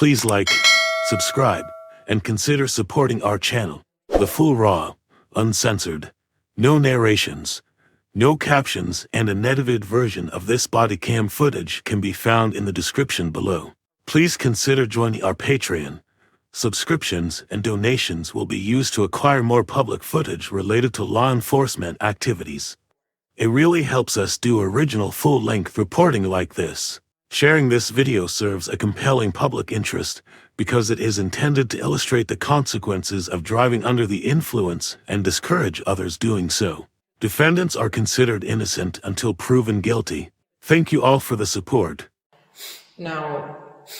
Please like, subscribe, and consider supporting our channel. The full raw, uncensored, no narrations, no captions, and an edited version of this body cam footage can be found in the description below. Please consider joining our Patreon. Subscriptions and donations will be used to acquire more public footage related to law enforcement activities. It really helps us do original full-length reporting like this. Sharing this video serves a compelling public interest because it is intended to illustrate the consequences of driving under the influence and discourage others doing so. Defendants are considered innocent until proven guilty. Thank you all for the support. Now,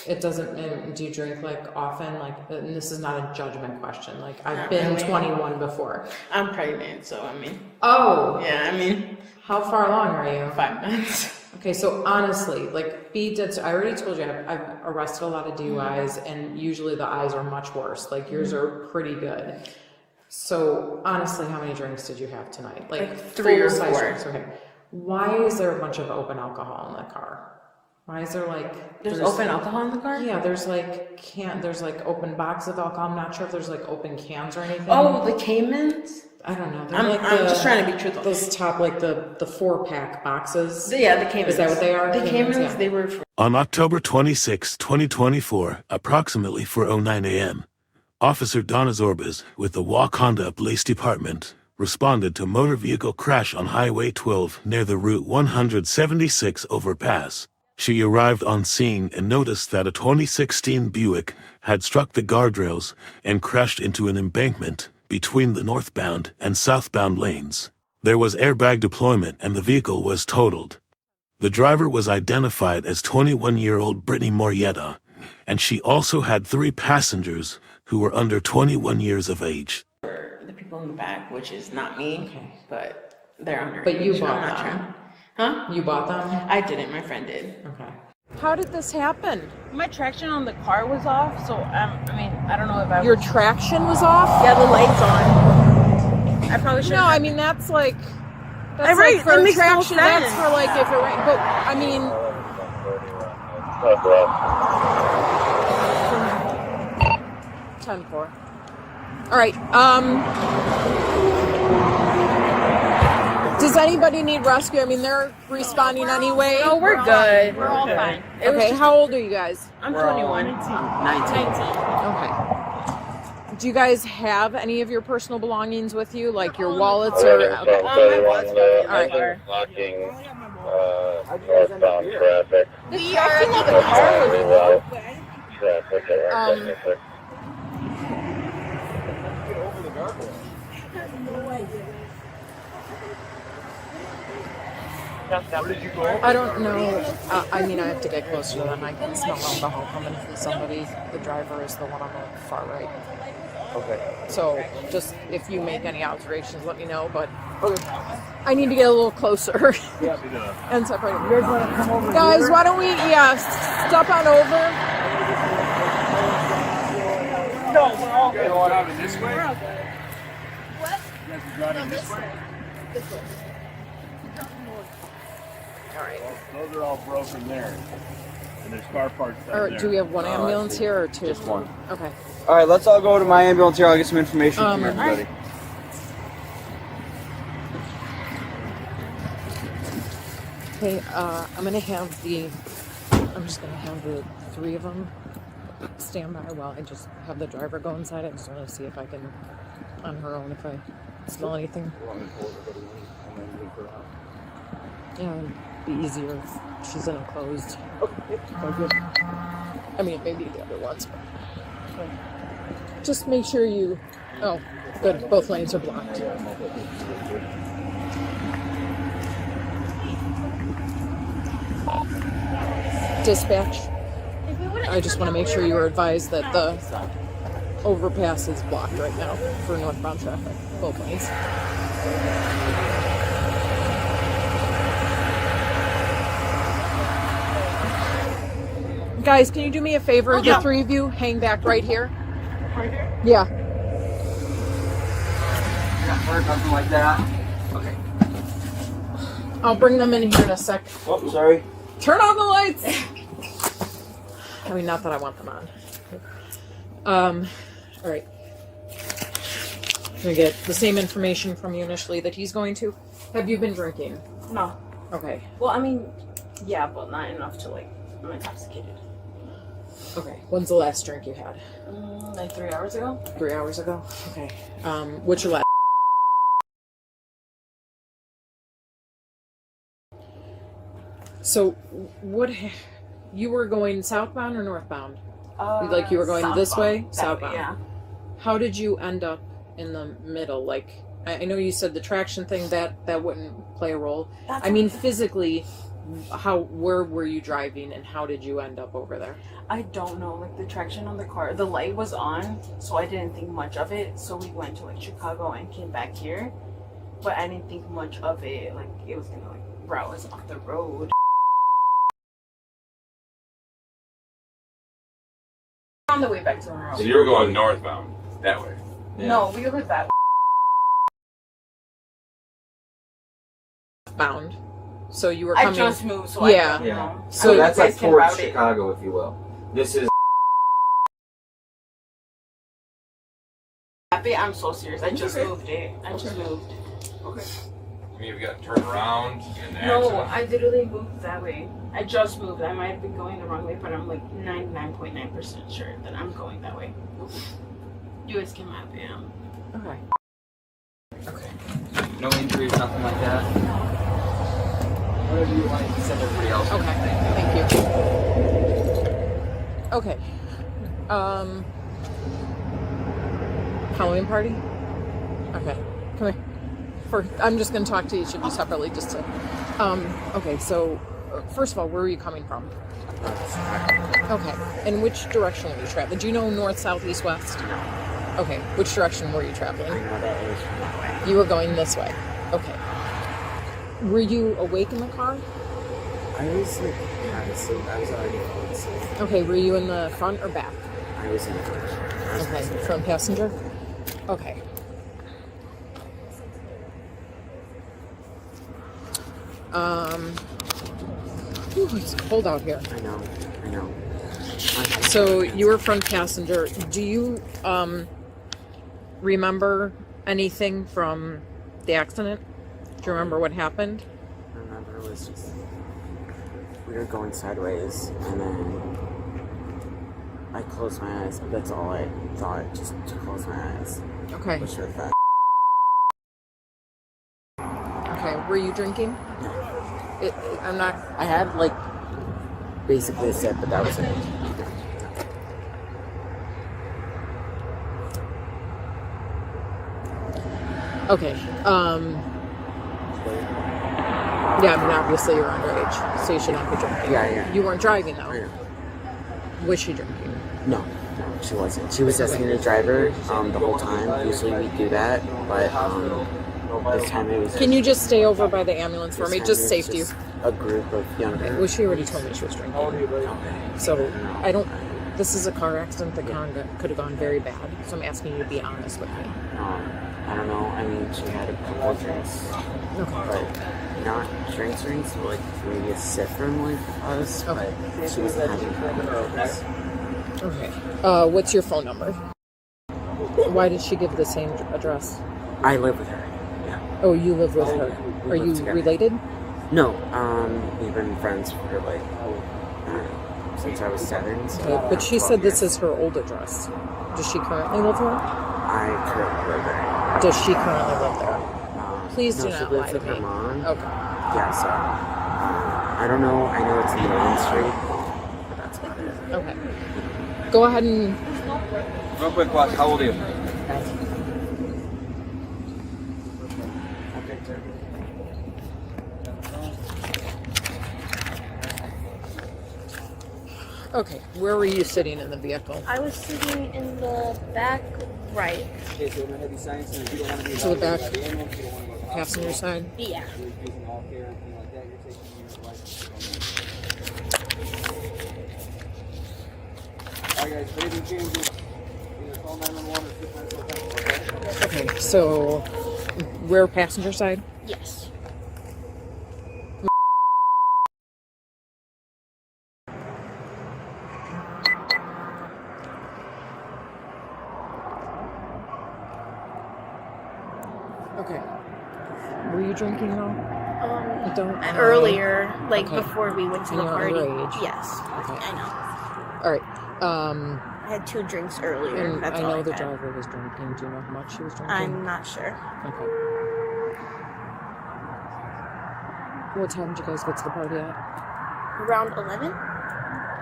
it doesn't, do you drink like often? Like, and this is not a judgment question. Like, I've been 21 before. I'm pregnant, so I mean. Oh! Yeah, I mean. How far along are you? 5 months. Okay, so honestly, like, I already told you, I've arrested a lot of DUIs, and usually the eyes are much worse. Like, yours are pretty good. So, honestly, how many drinks did you have tonight? Like 3 or 4. Drinks, okay. Why is there a bunch of open alcohol in the car? Why is there like... There's open alcohol in the car? Yeah, there's like open boxes of alcohol. I'm not sure if there's like open cans or anything. Oh, the Caymans? I don't know. I'm just trying to be truthful. Those top, like the 4-pack boxes. Yeah, the Caymans. Is that what they are? The Caymans, yeah. They were... On October 26, 2024, approximately 4:09 a.m., Officer Donna Zorbas with the Wauconda Police Department responded to a motor vehicle crash on Highway 12 near the Route 176 overpass. She arrived on scene and noticed that a 2016 Buick had struck the guardrails and crashed into an embankment between the northbound and southbound lanes. There was airbag deployment and the vehicle was totaled. The driver was identified as 21-year-old Britny Murrieta, and she also had 3 passengers who were under 21 years of age. The people in the back, which is not me, okay. But they're under. But you age, bought I'm not them? sure. Huh? You bought them? I didn't. My friend did. Okay. How did this happen? My traction on the car was off, so I mean, I don't know if I. Your traction was off? Yeah, the lights on. I probably should. No, I mean that's like. That's like for traction. That's for like if it rains. But I mean. 10-4. All right. Does anybody need rescue? I mean, they're responding anyway. No, we're good. We're all fine. Okay, how old are you guys? I'm 21. 19. Okay. Do you guys have any of your personal belongings with you, like your wallets or? Okay. My wallet's All right. Blocking northbound traffic. We are in the car. Traffic at I don't know. I mean, I have to get closer to them. I can smell alcohol coming from somebody. The driver is the one on the far right. Okay. So just if you make any observations, let me know. But I need to get a little closer and separate them. Guys, why don't we, step on over? No, we're all good. Going out this way? What? You guys are driving this way? This way. All right. Those are all broken there. And there's car parts down Or there. do we have one ambulance here or 2? Just one. Okay. All right, let's all go to my ambulance here. I'll get some information from Right. everybody. Okay, I'm just gonna have the 3 of them stand by while I just have the driver go inside. I just want to see if I can, on her own, if I smell anything. Yeah, it'd be easier if she's in enclosed. I mean, maybe the other ones. But just make sure you. Oh, good. Both lanes are blocked. Dispatch. I just want to make sure you are advised that the overpass is blocked right now for northbound traffic, both lanes. Guys, can you do me a favor? The 3 of you hang back right here. Right here? Yeah. Nothing like that. Okay. I'll bring them in here in a sec. Oh, sorry. Turn on the lights! I mean, not that I want them on. All right. Can I get the same information from you initially that he's going to? Have you been drinking? No. Okay. Well, I mean, yeah, but not enough to like, I'm intoxicated. Okay. When's the last drink you had? Like 3 hours ago. 3 hours ago? Okay. What's your last? So, you were going southbound or northbound? Like you were going this way? Southbound. Yeah. How did you end up in the middle? Like, I know you said the traction thing, that wouldn't play a role. I mean, physically, where were you driving and how did you end up over there? I don't know, like the traction on the car, the light was on, so I didn't think much of it. So we went to like Chicago and came back here, but I didn't think much of it. Like it was gonna like route us off the road. On the way back to our house. So you were going northbound that way. Yeah. No, we were that way. Bound. So you were coming. I just moved, so Yeah. I don't know. So So I mean, that's you like guys can towards route it. Chicago, if you will. This is. I'm so serious. I just moved it. I just moved. Okay. I mean, we got to turn around and No, accident. I literally moved that way. I just moved. I might have been going the wrong way, but I'm like 99.9% sure that I'm going that way. You guys can map it. Okay. Okay. No injuries, nothing like that. Whatever you want to send everybody else. Okay. Thank you. Okay. Halloween party? Okay. Come here. I'm just going to talk to each of you separately just to... okay, so... First of all, where are you coming from? Okay. And which direction were you traveling? Do you know north, south, east, west? No. Okay. Which direction were you traveling? I know that is from that way. You were going this way. Okay. Were you awake in the car? I was like, honestly, I was already falling asleep. Okay. Were you in the front or back? I was in the first. Okay. Front passenger? Okay. Ooh, it's cold out here. I know. So you were front passenger. Do you remember anything from the accident? Do you remember what happened? I remember it was just, we were going sideways, and then I closed my eyes. That's all I thought, just to close my eyes. Okay. Which were fast. Okay. Were you drinking? I'm not. I had like basically a sip, but that was it. Okay. Yeah, I mean, obviously you're underage, so you should not be drinking. Yeah. You weren't driving though. I know. Was she drinking? No, she wasn't. She was asking the driver the whole time. Usually we do that, but this time it was. Can you just stay over by the ambulance for this me? time Just it was safety. just a group of young Okay. people. Well, she already told me she was drinking. So I don't. This is a car accident that could have gone very bad. So I'm asking you to be honest with me. I don't know. I mean, she had a couple of drinks, Okay. but not drinks, but like maybe a sip from like us. Okay. But she wasn't having drinks. Okay. What's your phone number? Why did she give the same address? I live with her. Yeah. Oh, you live with her. We Are live you together. related? No. We've been friends for like I don't know, since I was 7. So Okay. But she 12 said this years. is her old address. Does she currently live there? I currently live there. Does she currently live there? Please do no, she not lie lives to with her me. mom. Okay. Yeah, so I don't know. I know it's in Main Street, but that's about it. Okay. Go ahead and. Real quick, boss. How old are you? Okay. Where were you sitting in the vehicle? I was sitting in the back right. To the back passenger side? Yeah. Okay. So, rear passenger side? Yes. Were you drinking though? I don't know. Earlier, like Okay. before we went to And the you're party. underage. Yes. Okay. I know. All right. I had 2 drinks earlier. And That's I all know the had. driver was drinking. Do you know how much she was drinking? I'm not sure. Okay. What time did you guys get to the party at? Around 11?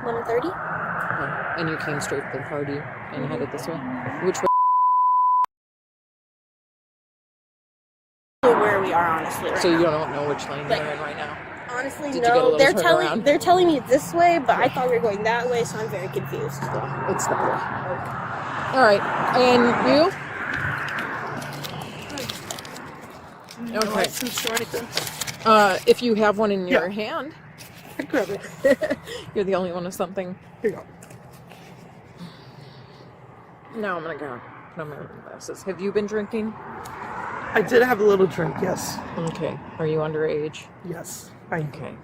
1:30? Okay. And you came straight to the party and headed this way? Which way? Where we are, honestly. Right So you now. don't know which lane Like- you're in right now? Honestly, Did you get a no. little They're turnaround? telling me this way, but I thought we were going that way, so I'm very confused. Yeah, it's that way. All right. And you? Okay. If you have one in your hand, Grab it. you're the only one with something. Here you go. Now I'm gonna go put on my reading glasses. Have you been drinking? I did have a little drink, yes. Okay. Are you underage? Yes. I Okay.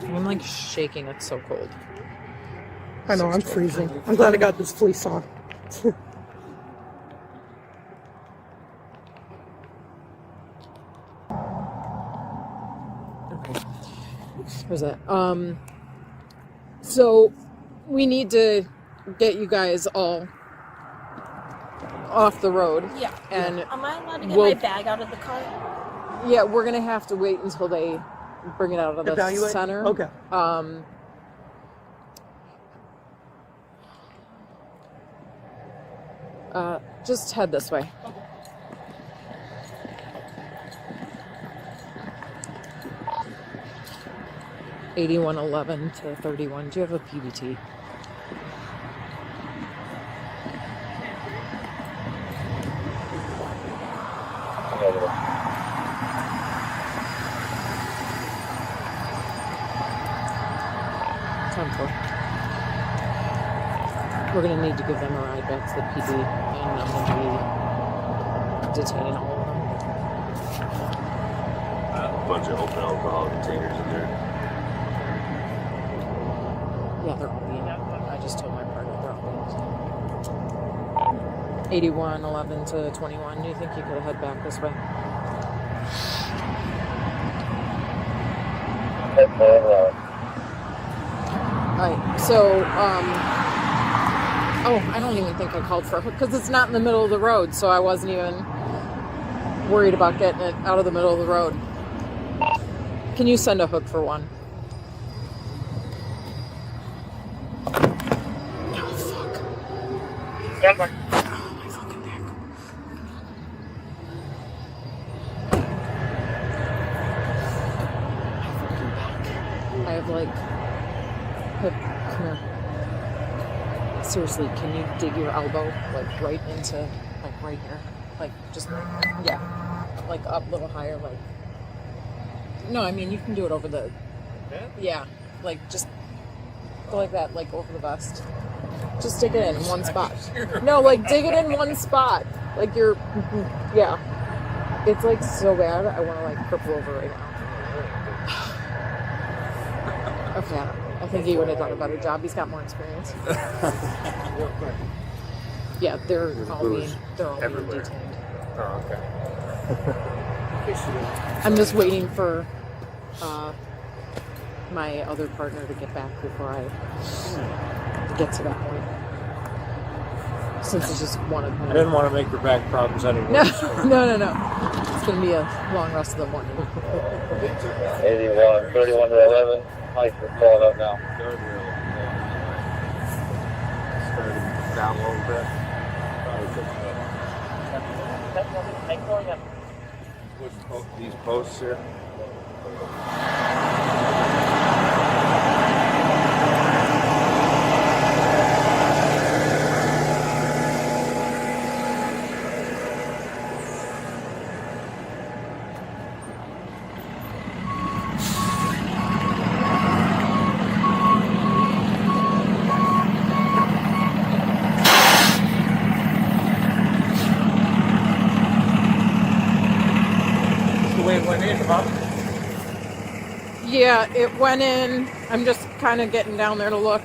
I'm like shaking. It's so cold. know, I'm freezing. I'm glad I got this fleece on. Okay. Where's that? So we need to get you guys all off the road. Yeah. And Am I allowed to get we'll- my bag out of the car? yeah, we're gonna have to wait until they bring it out of the Evaluate? center. Okay. Just head this way. $81.11 to 31. Do you have a PBT? Time for. We're gonna need to give them a ride back to the PD, and I'm gonna be detaining all of them. A bunch of open alcohol containers in there. Yeah, they're all being. I just told my partner they're all being. 81.11 to 21. Do you think you could head back this way? Alright, so, oh, I don't even think I called for a hook because it's not in the middle of the road, so I wasn't even worried about getting it out of the middle of the road. Can you send a hook for one? Oh, fuck. Oh, my fucking neck. I have like, come here. Seriously, can you dig your elbow like right into, like right here? Like just, yeah, like up a little higher, like. No, I mean you can do it over the, yeah, like just go like that, like over the vest. Just dig it in one spot. No, like dig it in one spot. Like you're, yeah. It's like so bad. I want to like cripple over right now. Okay, I think he would have done a better job. He's got more experience. Yeah, they're all being detained. Oh, okay. I'm just waiting for my other partner to get back before I get to that point. Since it's just one of them. I didn't want to make her back problems anyway. No. It's going to be a long rest of the morning. 81, 31 to 11. Mike, we're calling up now. Starting down a little bit. These posts here. The way it went in, huh? Yeah, it went in. I'm just kind of getting down there to look.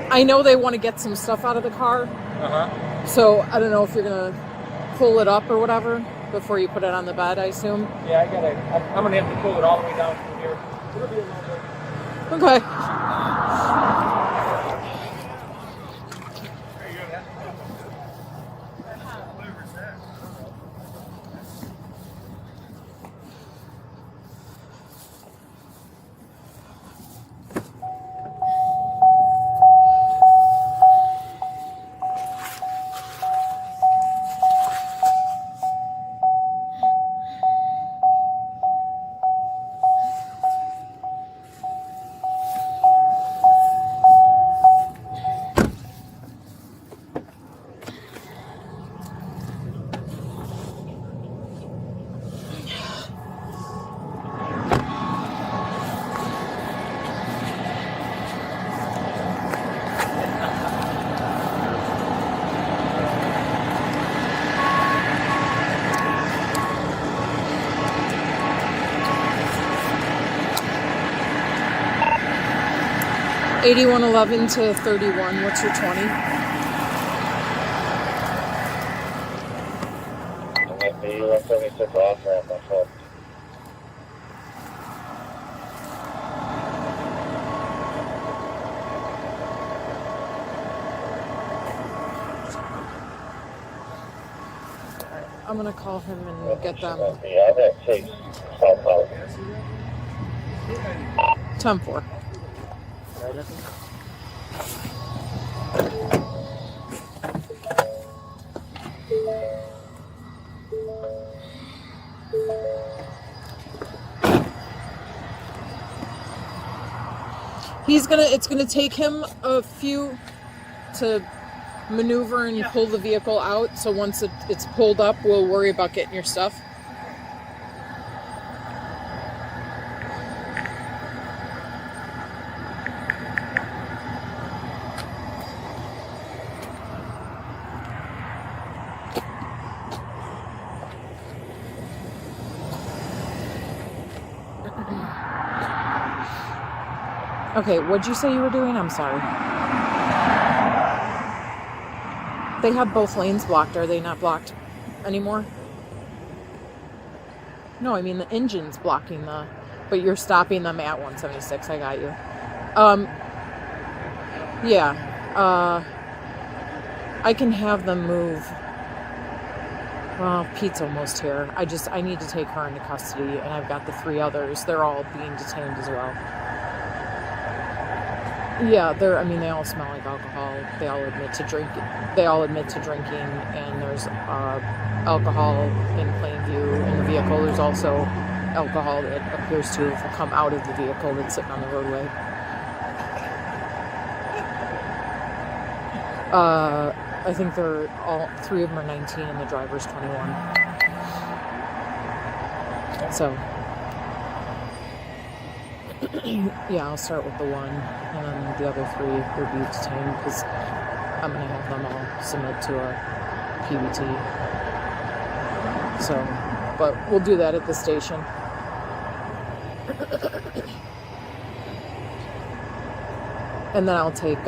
I know they want to get some stuff out of the car. So I don't know if you're gonna pull it up or whatever before you put it on the bed, I assume. Yeah, I'm gonna have to pull it all the way down from here. It'll be a little bit. Okay. $81.11 to $31. What's your 20? I'm at the 176 off ramp myself. I'm gonna call him and get them. Yeah, I'm at 6 southbound. 10-4. It's gonna take him a few to maneuver and pull the vehicle out. So once it's pulled up, we'll worry about getting your stuff. Okay, what'd you say you were doing? I'm sorry. They have both lanes blocked. Are they not blocked anymore? No, I mean the engine's blocking but you're stopping them at 176. I got you. Yeah. I can have them move. Well, Pete's almost here. I need to take her into custody, and I've got the 3 others. They're all being detained as well. Yeah, they all smell like alcohol. They all admit to drinking. And there's alcohol in plain view in the vehicle. There's also alcohol that appears to have come out of the vehicle that's sitting on the roadway. I think they're all 3 of them are 19 and the driver's 21. So. Yeah, I'll start with the 1, and then the other 3 will be detained because I'm going to have them all submit to a PBT. So, but we'll do that at the station. And then I'll take,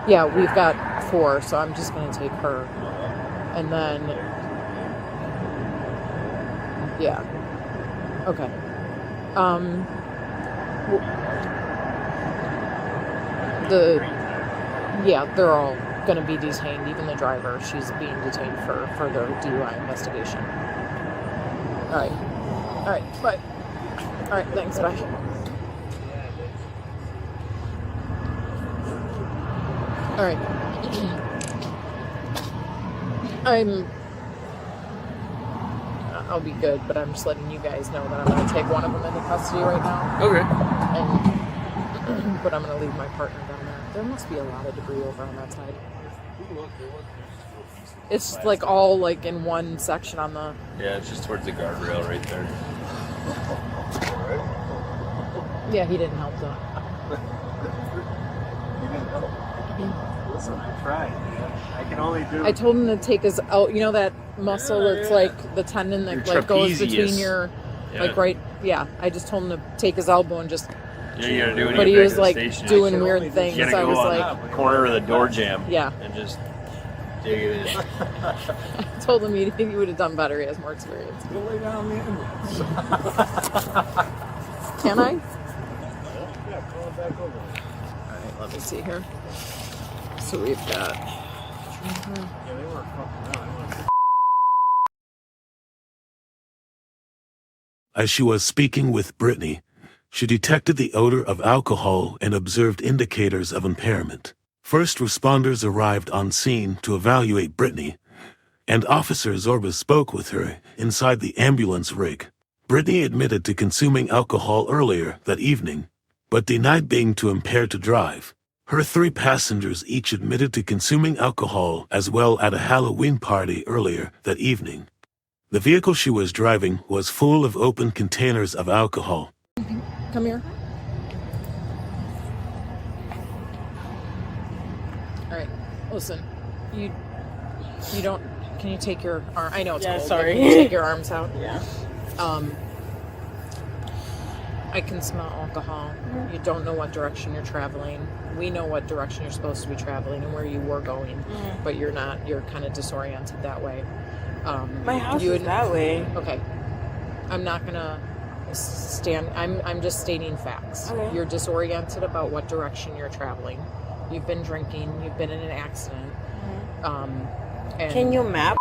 we've got 4, so I'm just going to take her. And then, yeah. Okay. They're all going to be detained. Even the driver, she's being detained for further DUI investigation. All right, bye. All right, thanks, bye. All right. I'll be good, but I'm just letting you guys know that I'm going to take one of them into custody right now. Okay. But I'm going to leave my partner down there. There must be a lot of debris over on that side. It's like all like in one section on the... Yeah, it's just towards the guardrail right there. Yeah, he didn't help though. Listen, I tried. I can only do... I told him to take his... Oh, you know that muscle that's like the tendon that like goes between your... Like right... Yeah, I just told him to take his elbow and just... Yeah, you gotta do it. But he was like doing weird things. You gotta So I go was on like... the corner of the door jamb. Yeah. And just dig it in. I told him he would have done better. He has more experience. Go lay down the ambulance. Can I? Yeah, crawl back over. Alright, let me see here. So we've got... Yeah, they weren't fucking around. As she was speaking with Britny, she detected the odor of alcohol and observed indicators of impairment. First responders arrived on scene to evaluate Britny, and Officer Zorbas spoke with her inside the ambulance rig. Britny admitted to consuming alcohol earlier that evening, but denied being too impaired to drive. Her 3 passengers each admitted to consuming alcohol as well at a Halloween party earlier that evening. The vehicle she was driving was full of open containers of alcohol. Come here. Alright, listen. You don't... Can you take your arm... I know it's cold. Sorry. Can you take your arms out? Yeah. I can smell alcohol. Mm-hmm. You don't know what direction you're traveling. We know what direction you're supposed to be traveling and where you were going, but you're not. You're kind of disoriented that way. My house is that way. Okay. I'm not gonna stand. I'm just stating facts. Okay. You're disoriented about what direction you're traveling. You've been drinking. You've been in an accident. And Can you map?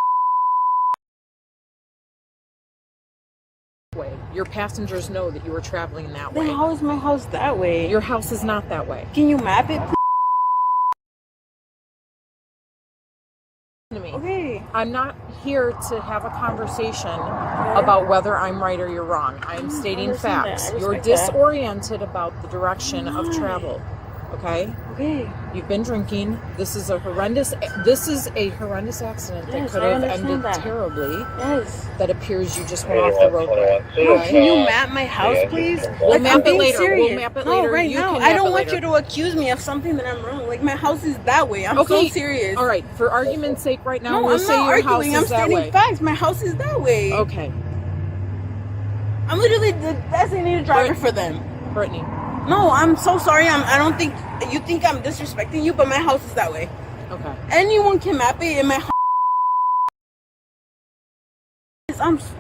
Way. Your passengers know that you were traveling that way. Then how is my house that way? Your house is not that way. Can you map it? To me. Okay. I'm not here to have a conversation about whether I'm right or you're wrong. I am stating facts. You're disoriented about the direction of travel. Okay? Okay. You've been drinking. This is a horrendous accident that could have ended terribly. Yes. That appears you just went off the roadway. No, can you map my house, please? We'll map it later. Serious. We'll map it no, later. right you now. I don't want you to accuse me of something that I'm wrong. Like, my house is that way. I'm so serious. All right. For argument's sake, right now, no, we'll I'm say not your arguing. house is that way. I'm stating facts. My house is that way. Okay. I'm literally the designated driver for them. Britny. No, I'm so sorry. I don't think you think I'm disrespecting you, but my house is that way. Okay. Anyone can map it in my house.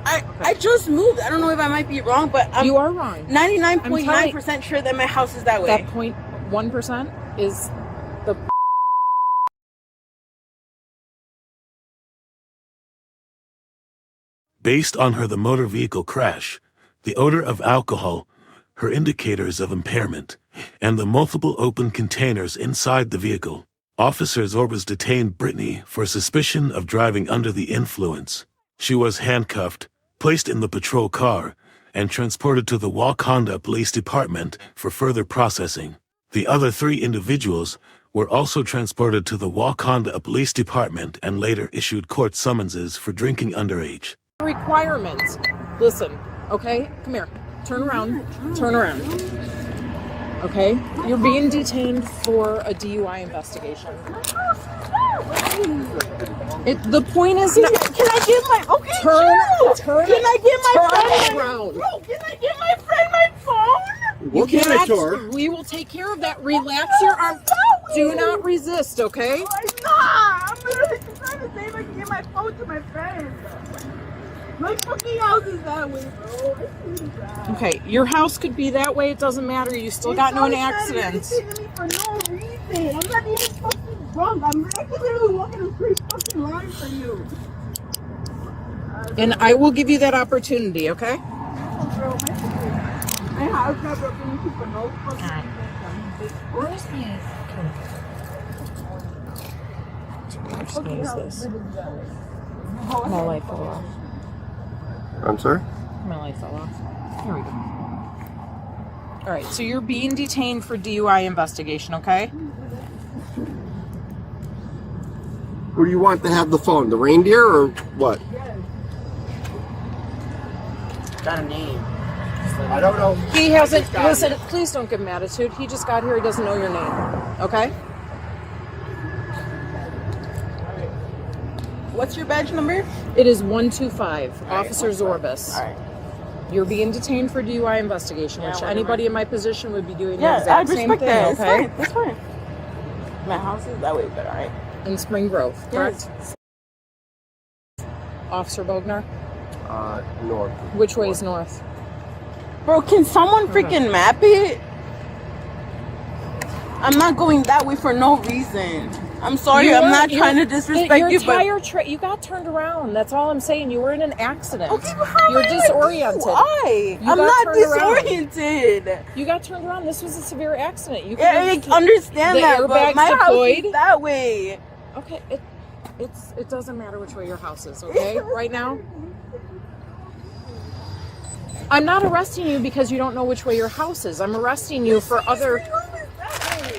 I just moved. I don't know if I might be wrong, but you are wrong. 99.9% sure that my house is that way. That 0.1% is the... Based on the motor vehicle crash, the odor of alcohol, her indicators of impairment, and the multiple open containers inside the vehicle, Officer Zorbas detained Britny for suspicion of driving under the influence. She was handcuffed, placed in the patrol car, and transported to the Wauconda Police Department for further processing. The other 3 individuals were also transported to the Wauconda Police Department and later issued court summonses for drinking underage. Requirements. Listen, okay? Come here. Turn around. Turn around. Okay? You're being detained for a DUI investigation. The point is not... Can I give my... Okay, turn Can I give my friend... around. Bro, can I give my friend my phone? We'll give it to her. We will take care of that. Relax your arm. Do not resist, okay? I'm not. I'm literally trying to say if I can give my phone to my friend. My fucking house is that way, bro. Okay, your house could be that way. It doesn't matter. You still got into an accident. You're irritating me for no reason. I'm not even fucking drunk. I'm literally walking a straight fucking line for you. And I will give you that opportunity, okay? My house got broken into for no fucking reason. Where's my What is this? My light fell off. I'm sorry? My light fell off. Here we go. All right, so you're being detained for DUI investigation, okay? Who do you want to have the phone? The reindeer or what? Got a name. I don't know. He hasn't, listen, please don't give him attitude. He just got here, he doesn't know your name, okay? What's your badge number? It is 125, Officer 125. Zorbas. All right. You're being detained for DUI investigation, which whatever. anybody in my position would be doing the Yeah, I exact same respect thing, that. okay? It's fine. My house is that way, but all right. In Spring Grove, correct? Yes. Officer Bogner? North. Which way is north? Bro, can someone freaking map it? I'm not going that way for no reason. I'm sorry, I'm not trying to disrespect your you, but you got turned around. That's all I'm saying. You were in an accident. okay, but how You're am I disoriented. Why? You I'm got not turned around. disoriented. You got turned around. This was a severe accident. You Yeah, I understand the that, airbag's but my deployed. house is that way. Okay, it doesn't matter which way your house is, okay? Right now? I'm not arresting you because you don't know which way your house is. I'm arresting you for other.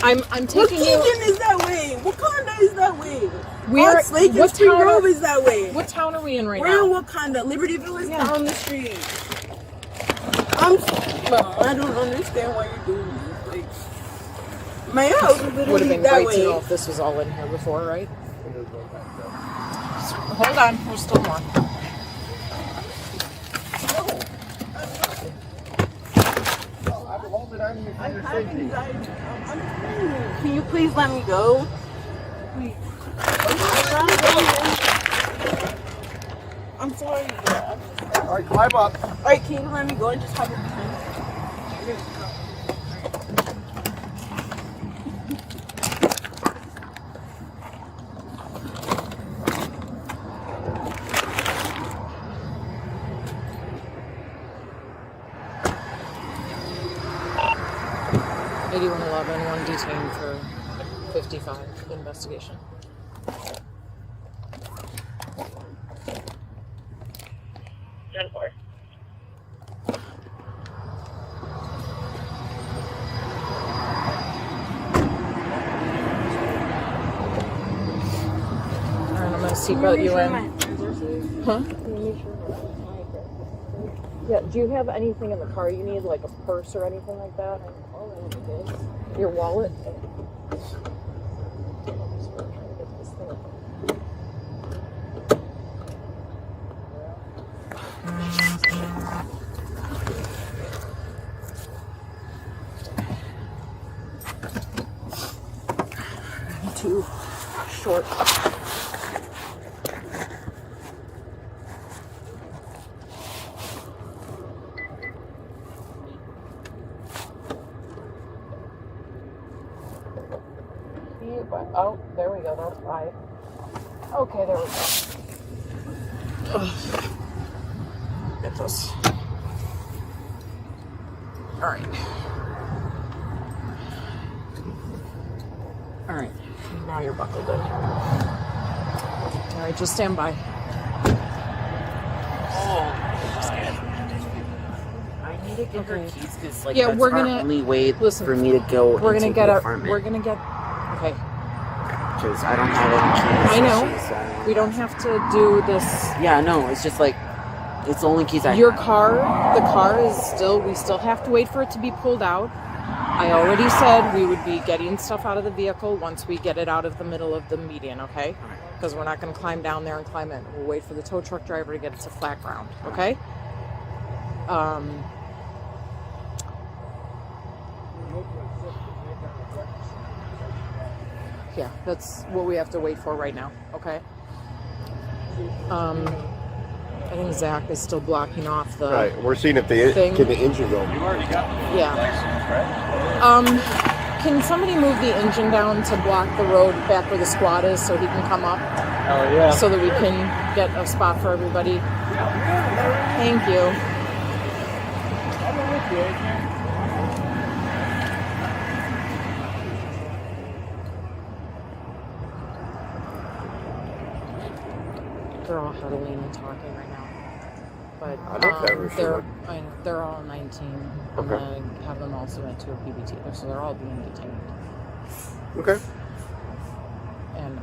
I'm taking you. Wauconda is that way. Wauconda is that way. We're Lake and Spring Grove is that way. What town are we in right We're now? in Wauconda. Libertyville is down the street. I don't understand why you're doing this. Like, my house is Would have literally been that great way. to know if this was all in here before, right? Hold on, there's still more. Can you please let me go? I'm sorry. All right, climb up. Alright, can you let me go and just have a behind? 8111, one detained for 55 investigation. Alright, I'm gonna seatbelt you in. Huh? Yeah, do you have anything in the car you need, like a purse or anything like that? Your wallet? Too short. Oh, there we go. That's 5. Okay, there we go. Ugh. Get this. All right. All right. Now you're buckled in. All right, just stand by. I need to get her keys because, like, Yeah, that's we're our gonna only way listen. for me to go We're into gonna get the a. apartment. We're gonna get. Okay. Because I don't have any keys. I know. So We don't have to do this. yeah, no, it's just like it's the only keys I Your have. the car is still, we still have to wait for it to be pulled out. I already said we would be getting stuff out of the vehicle once we get it out of the middle of the median, okay? Because we're not going to climb down there and climb in. We'll wait for the tow truck driver to get it to flat ground, okay? Yeah, that's what we have to wait for right now, okay? I think Zach is still blocking off the Right. We're seeing if the thing. can the engine go. You already got the Yeah. license, right? Can somebody move the engine down to block the road back where the squad is so he can come up? Oh yeah. So that we can get a spot for everybody. Thank you. They're all huddling and talking right now. But I don't care if they're all 19. I'm Okay. gonna have them all submit to a PBT, so they're all being detained. Okay. And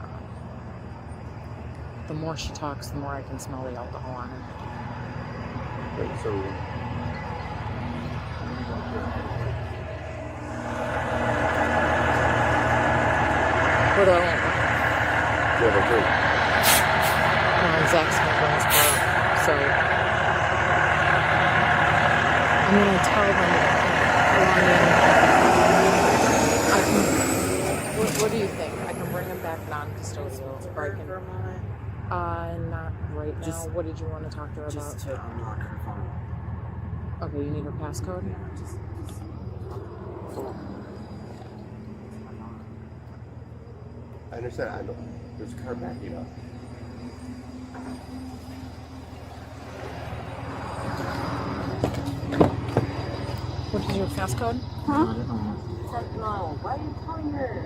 the more she talks, the more I can smell the alcohol on her. Okay, so What do I want? you have a drink. Zach's gonna bring his car up, so I'm gonna tell them I can. What do you think? I can bring him back non-custodial, or I can. Not right now. Just- What did you want to talk to her Just about? to unlock her phone. Okay, you need her passcode. I understand. I know. There's a car backing up. What is your passcode? Huh? No, why are you calling her?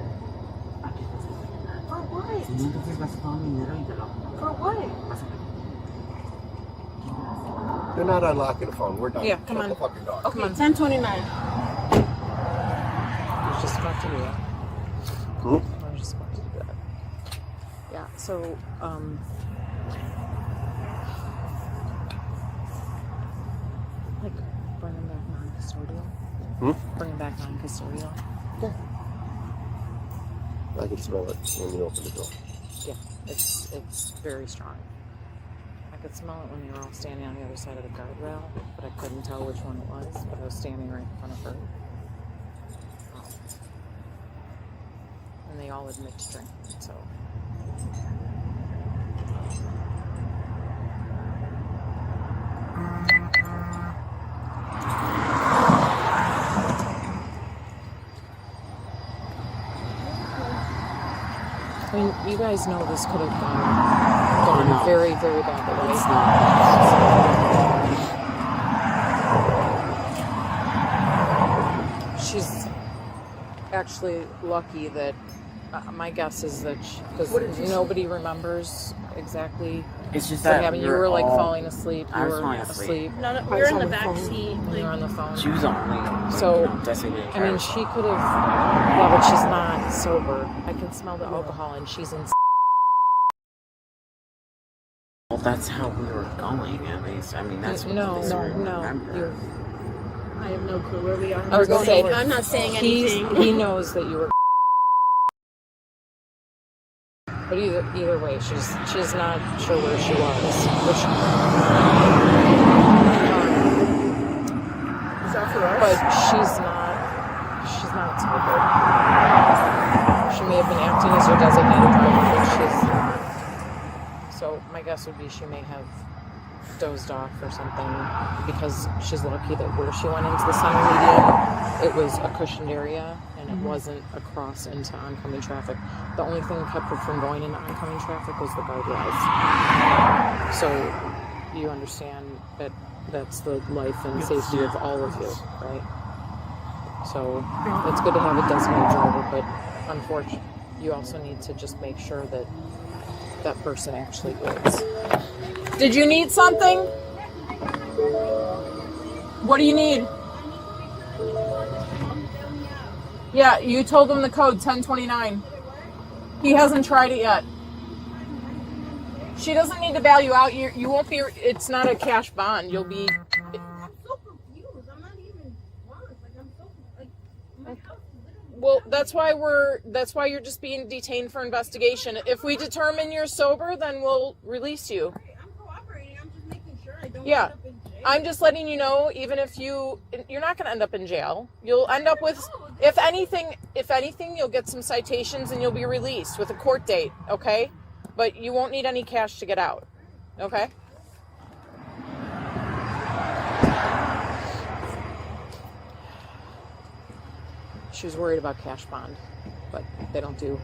For what? For what? They're not unlocking the phone. We're done. Yeah, come Shut on. the fucking door. Okay, 10:29. I was just about to do that. I was just about to do that. Yeah, so, like, bring him back non-custodial. Bring him back non-custodial. I can smell it when you open the door. Yeah, it's very strong. I could smell it when they were all standing on the other side of the guardrail, but I couldn't tell which one it was, but I was standing right in front of her. And they all admit to drinking, so. I mean, you guys know this could have gone very, very badly. It's not. She's actually lucky that my guess is that because nobody remembers exactly It's just what that happened. You we're were like all- falling asleep. I You was were falling asleep. No, we were in the back seat. And you were on the phone. She was only So, designated. I mean, she could have. Yeah, but she's not sober. I can smell the alcohol, and she's in. Well, that's how we were going, at least. I mean, that's what No. they remember. You're, I have no clue where we are. I was gonna say, I'm not saying anything. he knows that you were. But either way, she's not sure where she was. Is that for us? But she's not sober. She may have been acting as her designated driver, but she's not. So my guess would be she may have dozed off or something, because she's lucky that where she went into the center median, it was a cushioned area and it wasn't across into oncoming traffic. The only thing that kept her from going into oncoming traffic was the guardrails. So you understand that that's the life and safety of all of you, right? So it's good to have a designated driver, but unfortunately, you also need to just make sure that that person actually is. Did you need something? What do you need? Yeah, you told him the code 1029. He hasn't tried it yet. She doesn't need to bail you out. You won't be. It's not a cash bond. You'll be. I'm so confused. I'm not even lost. Like, I'm so, like, my house literally. Well, that's why you're just being detained for investigation. If we determine you're sober, then we'll release you. I'm cooperating. I'm just making sure I don't Yeah. end up in jail. I'm just letting you know, even if you're not going to end up in jail. You'll end up with, if anything, you'll get some citations and you'll be released with a court date, okay? But you won't need any cash to get out, okay? She was worried about cash bond, but they don't do.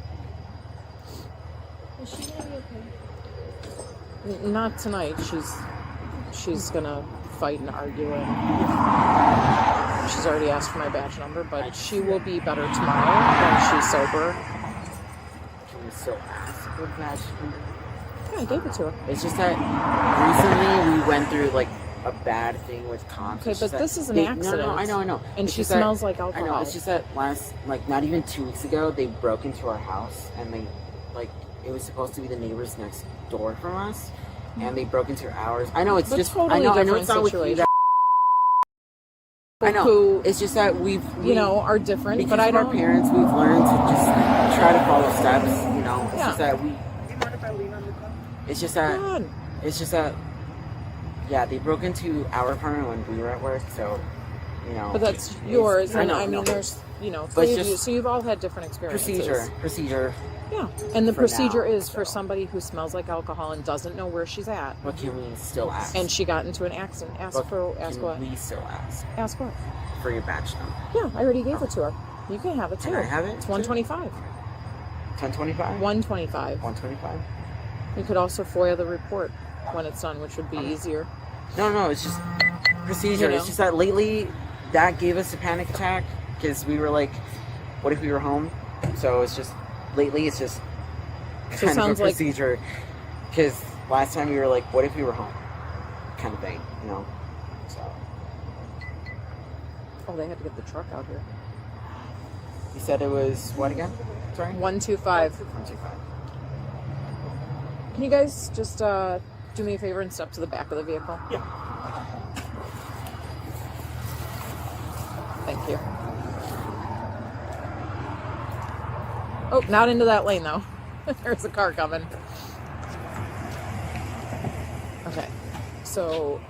Is she gonna be okay? Not tonight. She's gonna fight and argue, and she's already asked for my badge number, but she will be better tomorrow when she's sober. Can you still ask for badge number? Yeah, I gave it to her. It's just that recently we went through like a bad thing with cops. Okay, It's but just this that is an they- accident. No, I know. And It's she just that- smells like I alcohol. know. It's just that not even 2 weeks ago, they broke into our house and they, like, it was supposed to be the neighbors next door from us, and they broke into ours. I know it's But just. totally I know different it's not with you. situation. I know. Who, it's just that we are different. Because But I of our don't. parents, we've learned to just try to follow steps. It's Yeah. just that Do you mind if I lean on the car? It's just that. God. It's just that. Yeah, they broke into our apartment when we were at work, so. But that's yours, and I mean, know. there's But three it's of you, just so you've all had different experiences. Procedure. Yeah, and the for procedure now, is for somebody who smells like alcohol and doesn't know where she's at, What can we still ask? and she got into an accident. Ask Can what? we still ask Ask what? for your badge number? Yeah, I already gave it to her. You can have it too. Can I have it? It's 125. 1025. 125. 125. You could also FOIA the report when it's done, which would be easier. No, it's just procedure. You know. It's just that lately that gave us a panic attack because we were like, what if we were home? So it's just lately it's just So it kind of a sounds like- procedure because last time we were like, what if we were home? Kind of thing, So Oh, they had to get the truck out here. you said it was what again? Sorry. 125. 125. Can you guys just do me a favor and step to the back of the vehicle? Yeah. Thank you. Oh, not into that lane though. There's a car coming. Okay, so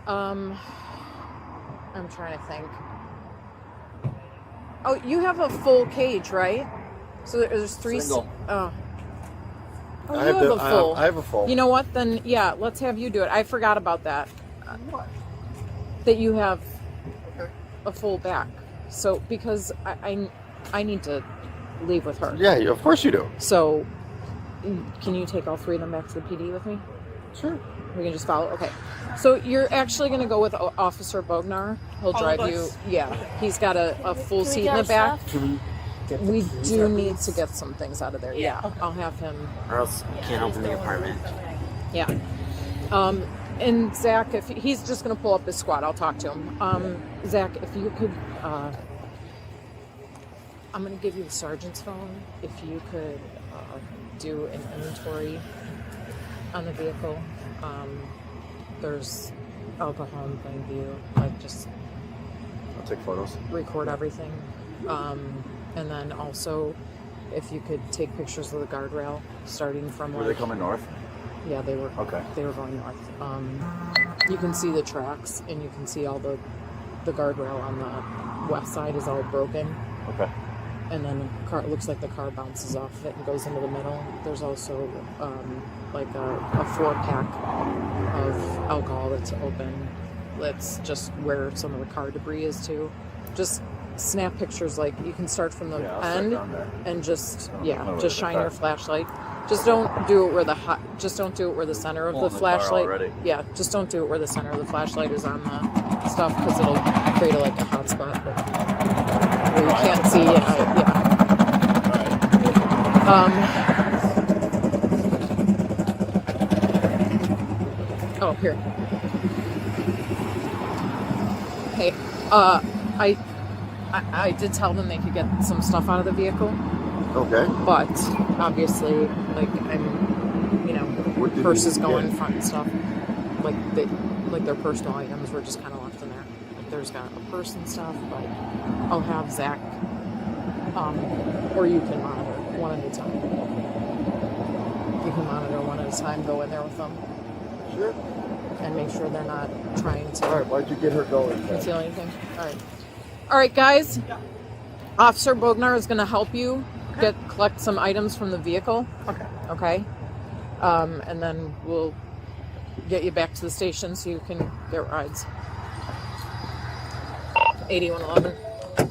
I'm trying to think. Oh, you have a full cage, right? So there's three. Single. Oh, I you have have the- a full. I have a full. You know what? Then yeah, let's have you do it. I forgot about that. That you have a full back. So because I need to leave with her. Yeah, of course you do. So can you take all three of them back to the PD with me? Sure. We can just follow. Okay. So you're actually going to go with Officer Bognar. He'll drive you. Yeah. He's got a full seat in the back. We do need to get some things out of there. Yeah. I'll have him. Or else you can't open the apartment. Yeah. And Zach, if he's just going to pull up his squad, I'll talk to him. Zach, if you could, I'm going to give you the sergeant's phone. If you could do an inventory on the vehicle. There's alcohol in plain view. Like, just I'll take photos. record everything. And then also, if you could take pictures of the guardrail, starting from Were they coming north? Yeah, they were. Okay. They were going north. You can see the tracks, and you can see all the guardrail on the west side is all broken. Okay. And then the car, it looks like the car bounces off of it and goes into the middle. There's also like a 4-pack of alcohol that's open. That's just where some of the car debris is too. Just snap pictures. Like, you can start from the Yeah, I'll start end down there. and just Oh, just the shine car. your flashlight. Just don't do it where the the center of Oh, the in the car flashlight. already. Yeah, just don't do it where the center of the flashlight is on the stuff, because it'll create a hot spot where you can't see. Oh, here. Hey, I did tell them they could get some stuff out of the vehicle, Okay. but obviously, What did purses you going get? front and stuff, like their personal items were just kind of left in there. Like, there's got a purse and stuff, but I'll have Zach, or you can monitor one at a time. You can monitor one at a time, go in there with them, Sure. and make sure they're not trying to All right. Why'd you get her going? conceal anything. All right, guys. Officer Bognar is going to help you collect some items from the vehicle. Okay. And then we'll get you back to the station so you can get rides. 8111.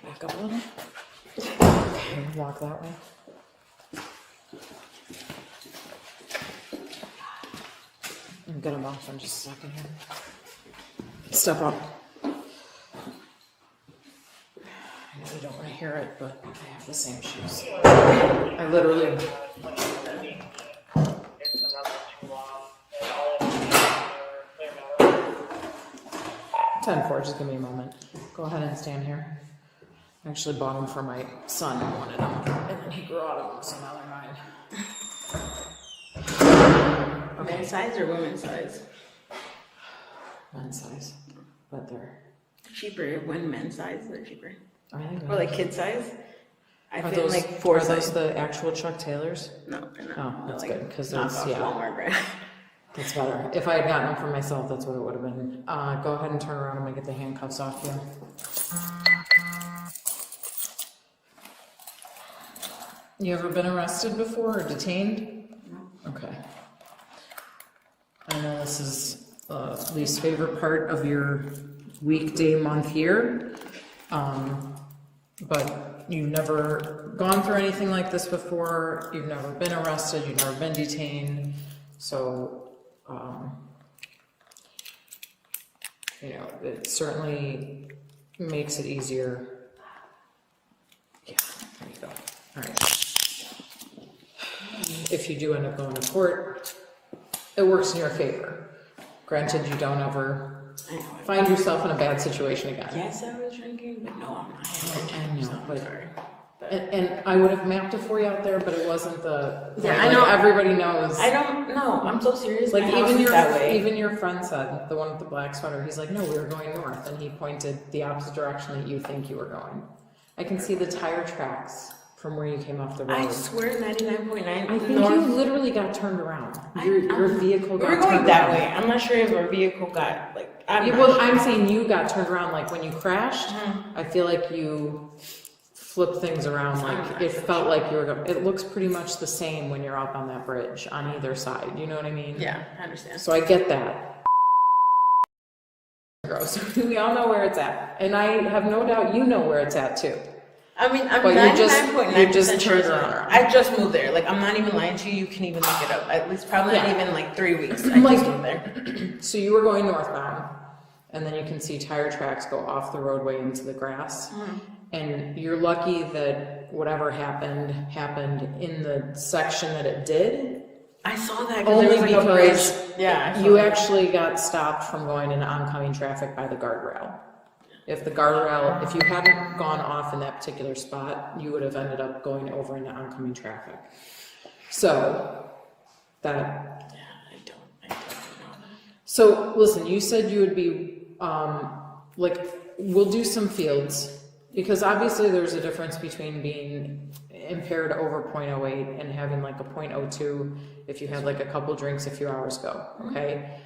Back up a little. Okay, walk that way. I'm get them off in just a second here. Step up. I know you don't want to hear it, but I have the same shoes. I literally... 10-4, just give me a moment. Go ahead and stand here. I actually bought them for my son who wanted them, and then he grew out of them, so now they're mine. Okay. Men's size or women's size? Men's size, but they're cheaper when men's size. They're cheaper. Are they? Or like kid size. I are fit those, like 4 size. Are those the actual Chuck Taylors? No, they're not. Oh, that's like, good because there's Walmart brand. That's better. If I had gotten them for myself, that's what it would have been. Go ahead and turn around. I'm gonna get the handcuffs off you. You ever been arrested before or detained? No. Okay. I know this is least favorite part of your weekday, month, year, but you've never gone through anything like this before. You've never been arrested. You've never been detained. So, you know, it certainly makes it easier. Yeah, there you go. All right. If you do end up going to court, it works in your favor. Granted, you don't ever find yourself in a bad situation again. Yes, I was drinking, but no, I'm not. I know, but and I would have mapped it for you out there, but it wasn't the. Yeah, like, I know. Everybody knows. I don't know. I'm so serious. Like My even your friend said, the one with the black sweater. He's like, no, we were going north, and he pointed the opposite direction that you think you were going. I can see the tire tracks from where you came off the road. I swear, 99.9. I think you literally got turned around. Your vehicle got turned around. We were going that way. I'm not sure if our vehicle got like. I'm saying you got turned around. Like when you crashed, I feel like you flipped things around. Like it felt like you were. It looks pretty much the same when you're up on that bridge on either side. You know what I mean? Yeah, I understand. So I get that. Gross. We all know where it's at, and I have no doubt you know where it's at too. I mean, I'm 99.9% sure. around. I just moved there. Like, I'm not even lying to you. You can even look it up. At least probably not even like 3 weeks. I just moved there. So you were going northbound, and then you can see tire tracks go off the roadway into the grass. And you're lucky that whatever happened in the section that it did. I saw that Only like because you actually got got stopped from going into oncoming traffic by the guardrail. If the guardrail, if you hadn't gone off in that particular spot, you would have ended up going over into oncoming traffic. So, that. Yeah, I don't know. So, listen, you said you would be, we'll do some fields, because obviously there's a difference between being impaired over 0.08 and having like a 0.02 if you had like a couple drinks a few hours ago, okay?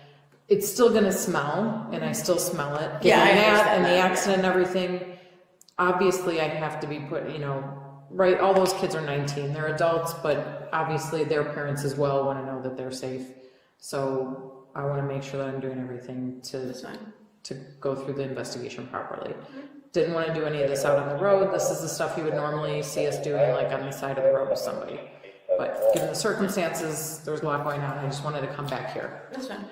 It's still gonna smell, and I still smell it. Yeah, I Given that understand and the that. accident and everything, obviously I have to be put, right, all those kids are 19, they're adults, but obviously their parents as well wanna know that they're safe. So I wanna make sure that I'm doing everything to go through the investigation properly. Didn't want to do any of this out on the road. This is the stuff you would normally see us doing like on the side of the road with somebody. But given the circumstances, there was a lot going on. I just wanted to come back here. That's fine.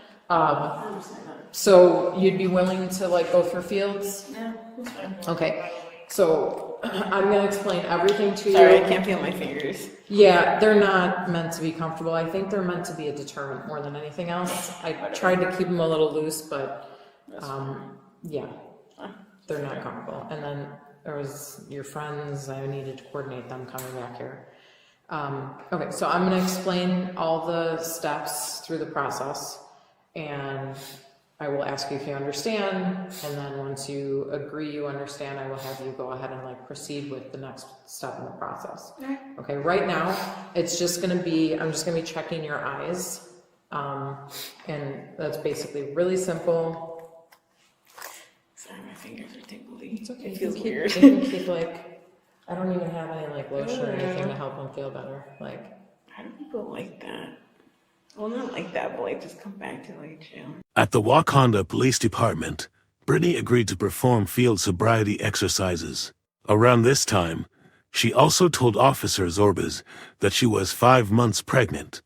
So you'd be willing to like go through fields? Yeah, that's fine. Okay. So I'm going to explain everything to you. Sorry, I can't feel my fingers. Yeah, they're not meant to be comfortable. I think they're meant to be a deterrent more than anything else. I tried to keep them a little loose, but yeah. They're not comfortable. And then there was your friends, I needed to coordinate them coming back here. Okay, so I'm gonna explain all the steps through the process, and I will ask you if you understand, and then once you agree you understand, I will have you go ahead and like proceed with the next step in the process. Okay, right now, it's just gonna be, I'm just gonna be checking your eyes, and that's basically really simple. Sorry, my fingers are tingly. It's okay. It feels weird. You can keep like, I don't even have any like lotion or anything to help them feel better. Like, How do people like that? Well, not like that, but like just come back to like chill. At the Wauconda Police Department, Britny agreed to perform field sobriety exercises. Around this time, she also told Officer Zorbas that she was 5 months pregnant.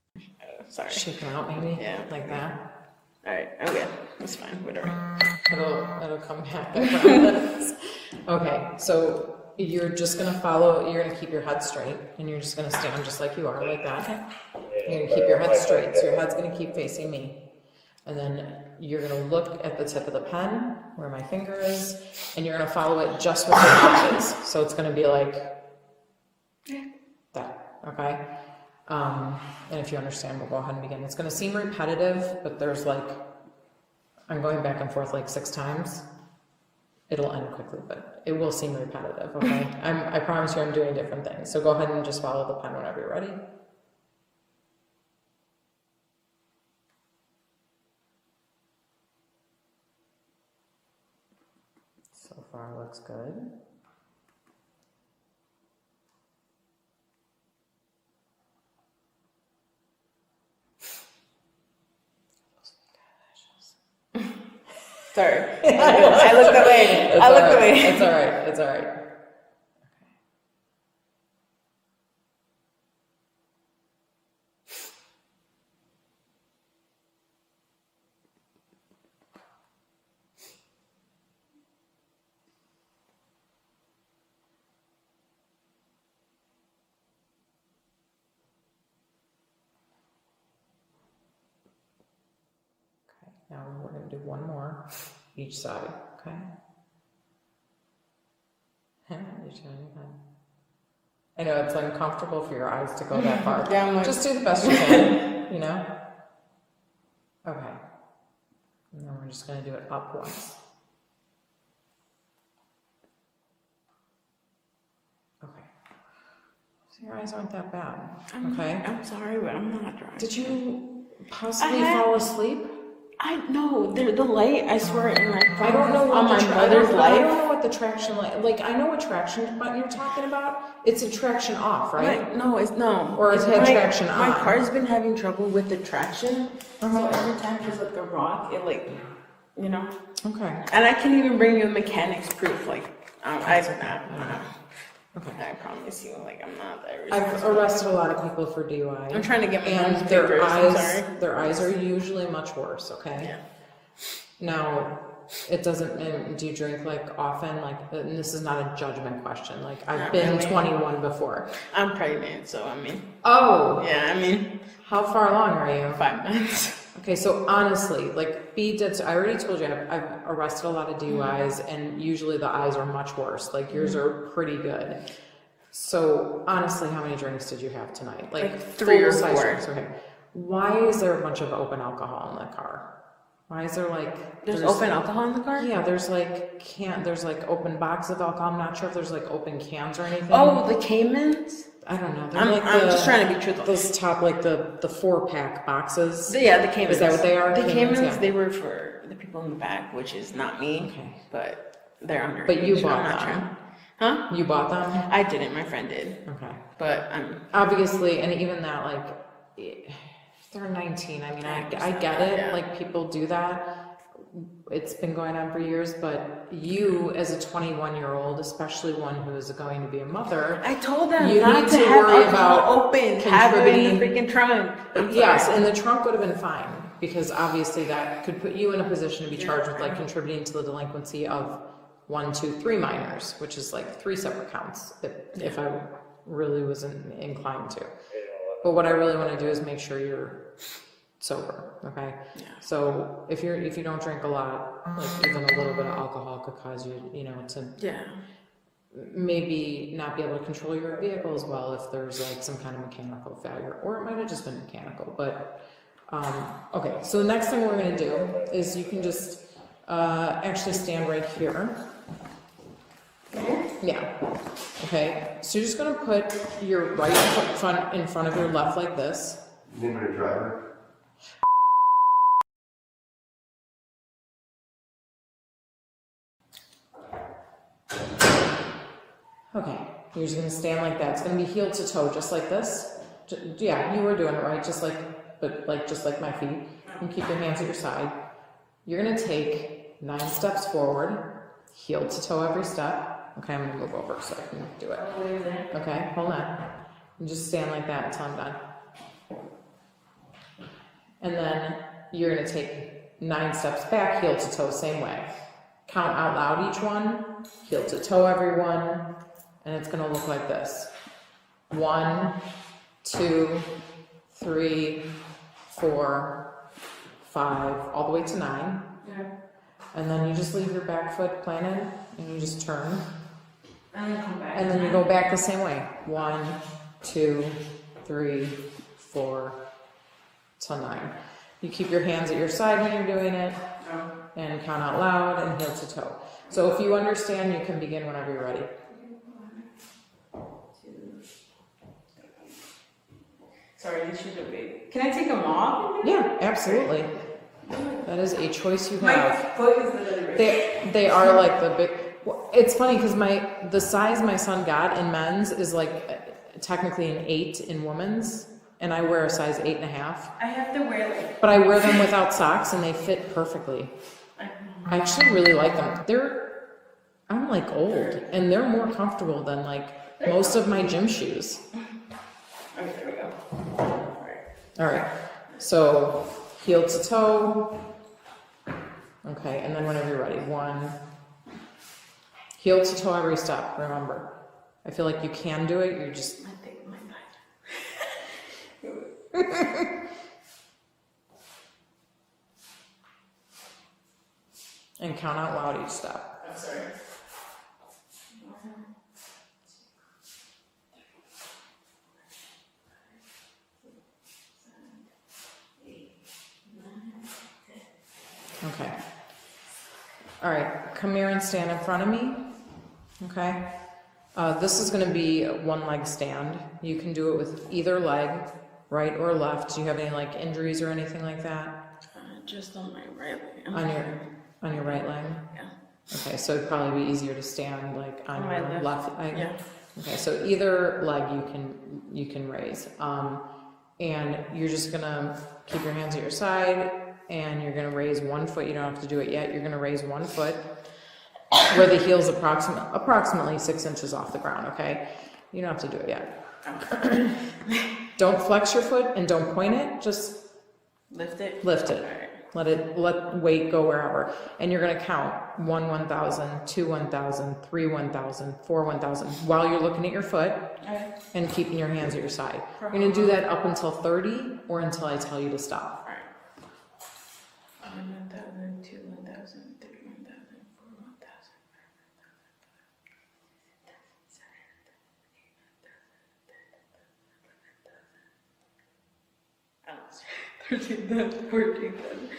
Sorry. shake them out maybe, Yeah. like that. Alright, okay. That's fine, whatever. It'll come back. I promise. Okay, so you're just gonna follow, you're gonna keep your head straight, and you're just gonna stand just like you are, like that. You're gonna keep your head straight, so your head's gonna keep facing me. And then you're gonna look at the tip of the pen, where my finger is, and you're gonna follow it just with your eyes. So it's gonna be like that, okay? And if you understand, we'll go ahead and begin. It's gonna seem repetitive, but there's like, I'm going back and forth like 6 times. It'll end quickly, but it will seem repetitive, okay? I promise you I'm doing different things. So go ahead and just follow the pen whenever you're ready. So far looks good. Sorry. I looked away. I looked away. It's all right. It's all right. Now we're going to do one more each side, okay? I know it's uncomfortable for your eyes to go that far. Yeah, I'm like, just do the best you can, you know? Okay. And then we're just going to do it up once. Okay. So your eyes aren't that bad, okay? I'm sorry, but I'm not driving. Did you possibly fall asleep? No, the light, I swear, in my phone, I don't know what on my mother's I life. don't know what the traction light, like I know what traction button you're talking about. It's a traction off, right? No, it's no. Or it's had traction on. My car's been having trouble with the traction. So every time there's like a rock, it like, you know. Okay. And I can even bring you a mechanics proof, like, I don't know. Okay. I promise you, like, I'm not there. I've arrested a lot of people for DUI. I'm trying to get my and mom's their papers, I'm sorry. their eyes are usually much worse, okay? Yeah. Now, it doesn't, do you drink like often? Like, and this is not a judgment question. Like, I've Not been really. 21 before. I'm pregnant, so I mean. Oh! Yeah, I mean. How far along are you? 5 months. Okay, so honestly, like, be dead. I already told you I've arrested a lot of DUIs, and usually the eyes are much worse. Like, yours are pretty good. So honestly, how many drinks did you have tonight? Like 3 or 4. Drinks, okay. Why is there a bunch of open alcohol in the car? Why is there like there's open alcohol in the car? Yeah, there's like open boxes of alcohol. I'm not sure if there's like open cans or anything. Oh, the Caymans? I don't know. I'm just trying to be truthful. Those top, like the 4-pack boxes. Yeah, the Caymans. Is that what they are? The Caymans, yeah. They were for the people in the back, which is not me. Okay. But they're underage. But you bought I'm not them. sure. Huh? You bought them? I didn't. My friend did. Okay. But I'm obviously, and even that, like, they're 19. I mean, I get it. Yeah. Like, people do that. It's been going on for years, but you, as a 21-year-old, especially one who is going to be a mother, I told them you not need to to have worry alcohol about open. Have it in the freaking trunk. Yes, and the trunk would have been fine, because obviously that could put you in a position to be charged with like contributing to the delinquency of 1, 2, 3 minors, which is like 3 separate counts if I really wasn't inclined to. But what I really want to do is make sure you're sober, okay? Yeah. So if you don't drink a lot, like even a little bit of alcohol could cause you, to maybe not be able to control your vehicle as well if there's like some kind of mechanical failure, or it might have just been mechanical. But okay, so the next thing we're going to do is you can just actually stand right here. Yeah. Okay. So you're just going to put your right foot in front of your left like this. Name of the driver? Okay. You're just going to stand like that. It's going to be heel to toe, just like this. Yeah, you were doing it right, just like my feet. And keep your hands at your side. You're going to take 9 steps forward, heel to toe every step. Okay, I'm going to move over so I can do it. Okay, hold on. And just stand like that until I'm done. And then you're going to take 9 steps back, heel to toe, same way. Count out loud each one, heel to toe every one, and it's going to look like this. 1, 2, 3, 4, 5, all the way to 9. Yeah. And then you just leave your back foot planted, and you just turn. And then come back. And then you go back the same way. 1, 2, 3, 4, till 9. You keep your hands at your side when you're doing it, and count out loud and heel to toe. So if you understand, you can begin whenever you're ready. Sorry, these shoes are big. Can I take them off? Yeah, absolutely. That is a choice you My have. foot is literally big. They are like the big. It's funny because the size my son got in men's is like technically an 8 in women's, and I wear a size 8.5. I have to wear like. But I wear them without socks, and they fit perfectly. I actually really like them. I'm like old, and they're more comfortable than like most of my gym shoes. Okay, there we go. All right. So heel to toe. Okay, and then whenever you're ready, 1. Heel to toe every step. Remember, I feel like you can do it. You're just. And count out loud each step. I'm sorry. Okay. All right, come here and stand in front of me. Okay. This is going to be a 1-leg stand. You can do it with either leg, right or left. Do you have any like injuries or anything like that? Just on my right leg. On your right leg? Yeah. Okay, so it'd probably be easier to stand like on my your left leg. Yeah. Okay, so either leg you can raise, and you're just gonna keep your hands at your side, and you're gonna raise 1 foot. You don't have to do it yet. You're gonna raise 1 foot where the heel's approximately 6 inches off the ground. Okay, you don't have to do it yet. Okay. Don't flex your foot and don't point it. Just lift it. Lift it. Let weight go wherever. And you're going to count 1, 1,000, 2, 1,000, 3, 1,000, 4, 1,000 while you're looking at your foot and keeping your hands at your side. You're going to do that up until 30 or until I tell you to stop. 14,000, 14,000,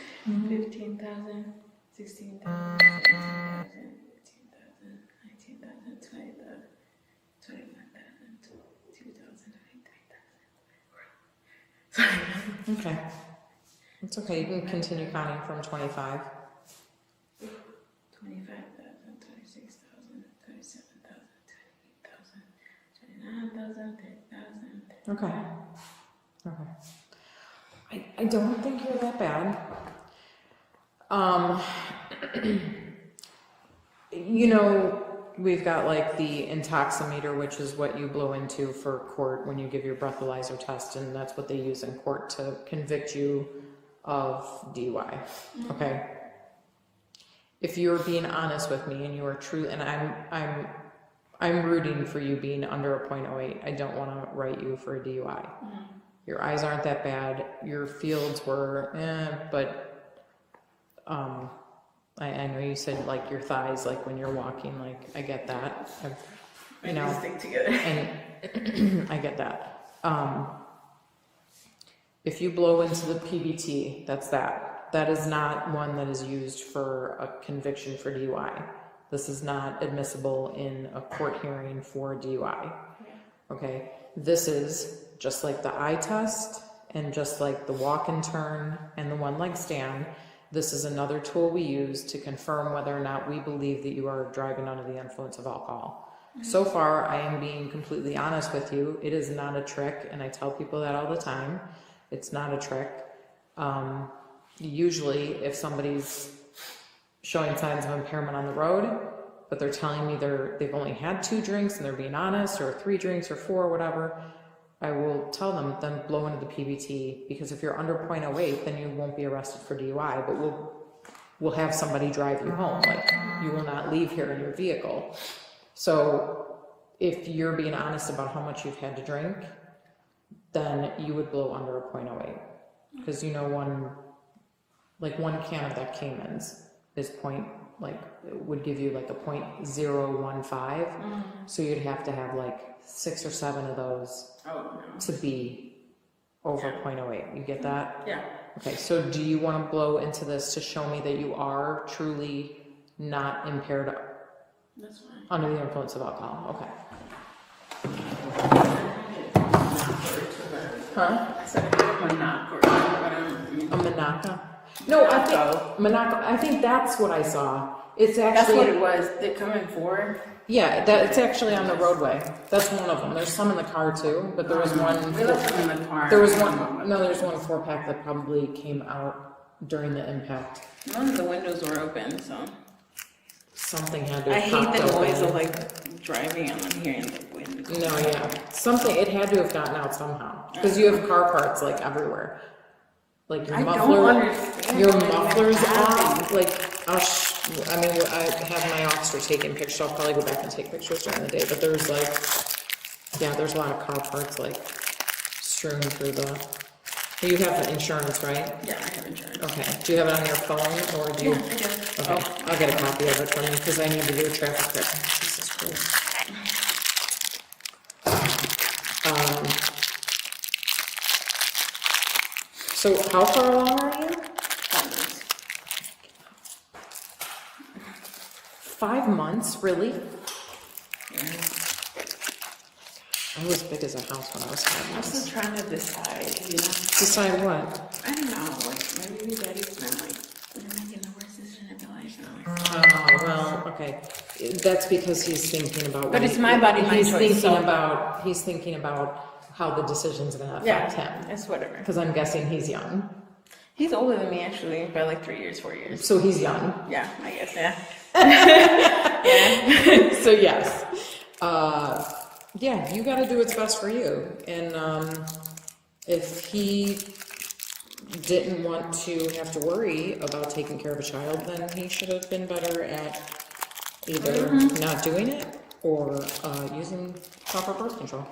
15,000, 16,000, 17,000, 18,000, 19,000, 20,000, 21,000, 2,000, 23,000. Okay. It's okay. You can continue counting from 25. 25,000, 26,000, 27,000, 28,000, 29,000, 30,000. Okay. Okay. I don't think you're that bad. You know, we've got like the intoximeter, which is what you blow into for court when you give your breathalyzer test, and that's what they use in court to convict you of DUI. Okay. If you're being honest with me and you are true, and I'm rooting for you being under a .08. I don't want to write you for a DUI. Your eyes aren't that bad. Your fields were, but I know you said like your thighs, like when you're walking, like I get that. You know, stick together. And I get that. If you blow into the PBT, that's that. That is not one that is used for a conviction for DUI. This is not admissible in a court hearing for DUI. Okay, this is just like the eye test and just like the walk and turn and the one leg stand. This is another tool we use to confirm whether or not we believe that you are driving under the influence of alcohol. So far, I am being completely honest with you. It is not a trick, and I tell people that all the time. It's not a trick. Usually, if somebody's showing signs of impairment on the road, but they're telling me they've only had 2 drinks and they're being honest, or 3 drinks or 4, whatever, I will tell them, then blow into the PBT, because if you're under .08, then you won't be arrested for DUI, but we'll have somebody drive you home. Like, you will not leave here in your vehicle. So if you're being honest about how much you've had to drink, then you would blow under a .08, because you know one can of that Cayman's is would give you like a .015. So you'd have to have like 6 or 7 of those to be over .08. You get that? Yeah. Okay, so do you want to blow into this to show me that you are truly not impaired under the influence of alcohol? Okay. Huh? I said a monocle or whatever. A Monaco? No, I think that's what I saw. It's actually, that's what it was. They're coming forward. Yeah, it's actually on the roadway. That's one of them. There's some in the car too, but there was one. We left them in the car. There's one 4-pack that probably came out during the impact. None of the windows were open, so. Something had to I have hate the popped noise open. of like driving and I'm hearing the wind. No, yeah. It had to have gotten out somehow. Because you have car parts like everywhere. Like your muffler's off. Like, I have my officer taking pictures. I'll probably go back and take pictures during the day. But there's there's a lot of car parts like strewn through the. You have insurance, right? Yeah, I have insurance. Okay. Do you have it on your phone or do you? Yeah, I do. Okay. I'll get a copy of it from you because I need to do a traffic check. Jesus Christ. So how far along are you? 5 months, really? Yeah. I was big as a house when I was 5 I'm months. still trying to decide, Decide what? I don't know, maybe daddy's been you're making the worst decision of your life now. Oh, well, okay. That's because he's thinking about. But it's my body, my choice. He's thinking about how the decision's gonna affect him. It's whatever. Because I'm guessing he's young. He's older than me actually, by like 3 years, 4 years. So he's young. Yeah, I guess, yeah. So yes. You gotta do what's best for you. And if he didn't want to have to worry about taking care of a child, then he should have been better at either not doing it or using proper birth control.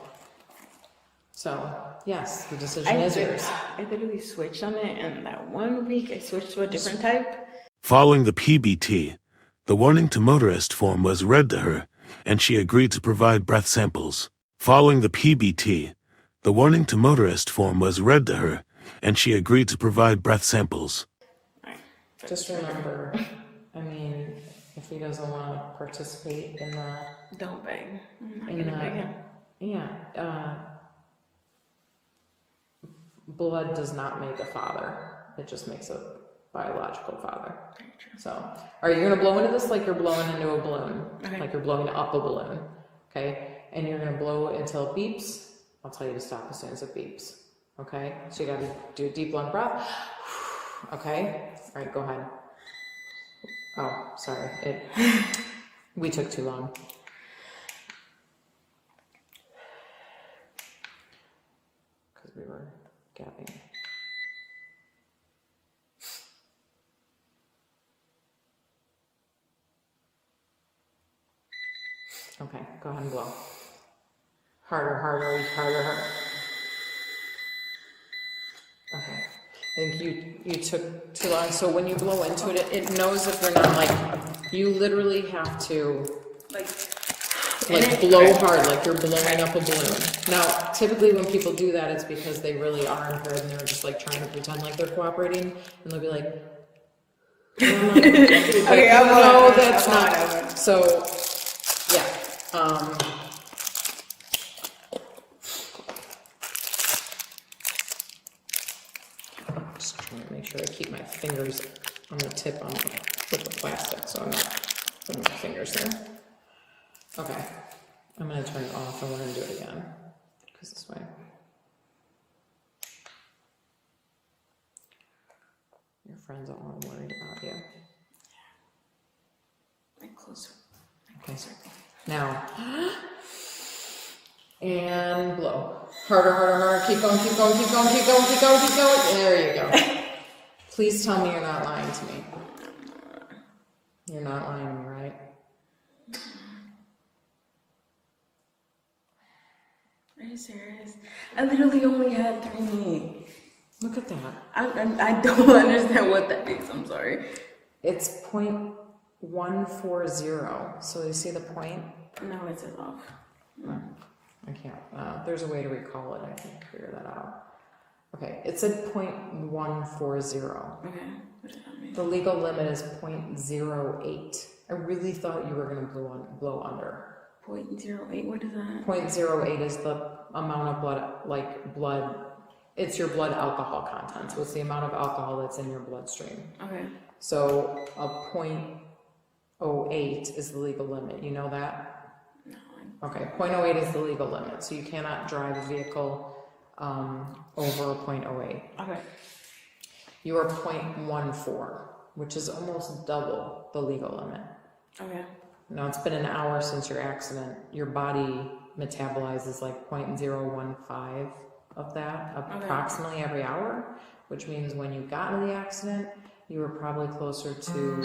So, yes, the decision is yours. I literally switched on it, and that 1 week I switched to a different type. Following the PBT, the warning to motorist form was read to her, and she agreed to provide breath samples. Following the PBT, the warning to motorist form was read to her, and she agreed to provide breath samples. Just remember, I mean, if he doesn't want to participate in the... Don't beg. I'm not in gonna beg him. Yeah, blood does not make a father. It just makes a biological father. So, are you gonna blow into this like you're blowing into a balloon? Okay. Like you're blowing up a balloon, okay? And you're gonna blow until it beeps. I'll tell you to stop as soon as it beeps, okay? So you gotta do a deep long breath, okay? All right, go ahead. Oh, sorry, we took too long. Because we were gabbing. Okay, go ahead and blow. Harder, harder, harder, harder. Okay. I think you took too long. So when you blow into it, it knows if you're not like, you literally have to like blow hard, like you're blowing up a balloon. Now, typically when people do that, it's because they really are impaired and they're just like trying to pretend like they're cooperating, and they'll be like, okay, no, that's not. So, yeah. Just trying to make sure I keep my fingers on the tip on with the plastic, so I'm not putting my fingers there. Okay, I'm gonna turn it off and we're gonna do it again, because this way. Your friends are all worried about you. Like closer. Okay, now, and blow. Harder, harder, harder. Keep going, keep going, keep going, keep going, keep going, keep going. There you go. Please tell me you're not lying to me. You're not lying to me, right? Are you serious? I literally only had 3. Look at that. I don't understand what that is. I'm sorry. It's 0.140. So you see the point? No, it says off. No, I can't. There's a way to recall it. I can figure that out. Okay, it said 0.140. Okay, what does that mean? The legal limit is 0.08. I really thought you were going to blow under. 0.08, what is that? 0.08 is the amount of blood, it's your blood alcohol content. So it's the amount of alcohol that's in your bloodstream. Okay. So a 0.08 is the legal limit. You know that? No. Okay, 0.08 is the legal limit. So you cannot drive a vehicle over a 0.08. Okay. You are 0.14, which is almost double the legal limit. Okay. Now, it's been an hour since your accident. Your body metabolizes like 0.015 of that approximately every hour, which means when you got into the accident, you were probably closer to a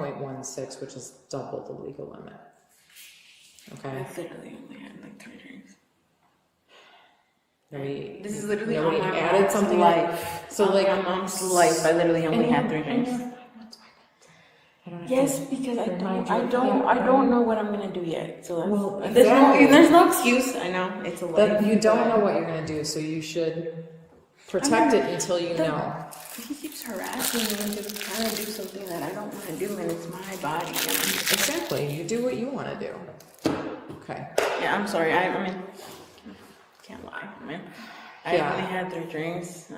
0.16, which is double the legal limit. Okay? I literally only had like 3 drinks. This is literally nobody on my added mom's something life. So like my mom's life, I literally only had 3 drinks. Yes, because I don't know what I'm gonna do yet. So there's no excuse. I know it's a life. You don't know what you're gonna do, so you should protect it until you know. He keeps harassing me and just trying to do something that I don't want to do, and it's my body. Exactly, you do what you want to do. Okay. Yeah, I'm sorry. I mean, can't lie. I mean, I only had 3 drinks.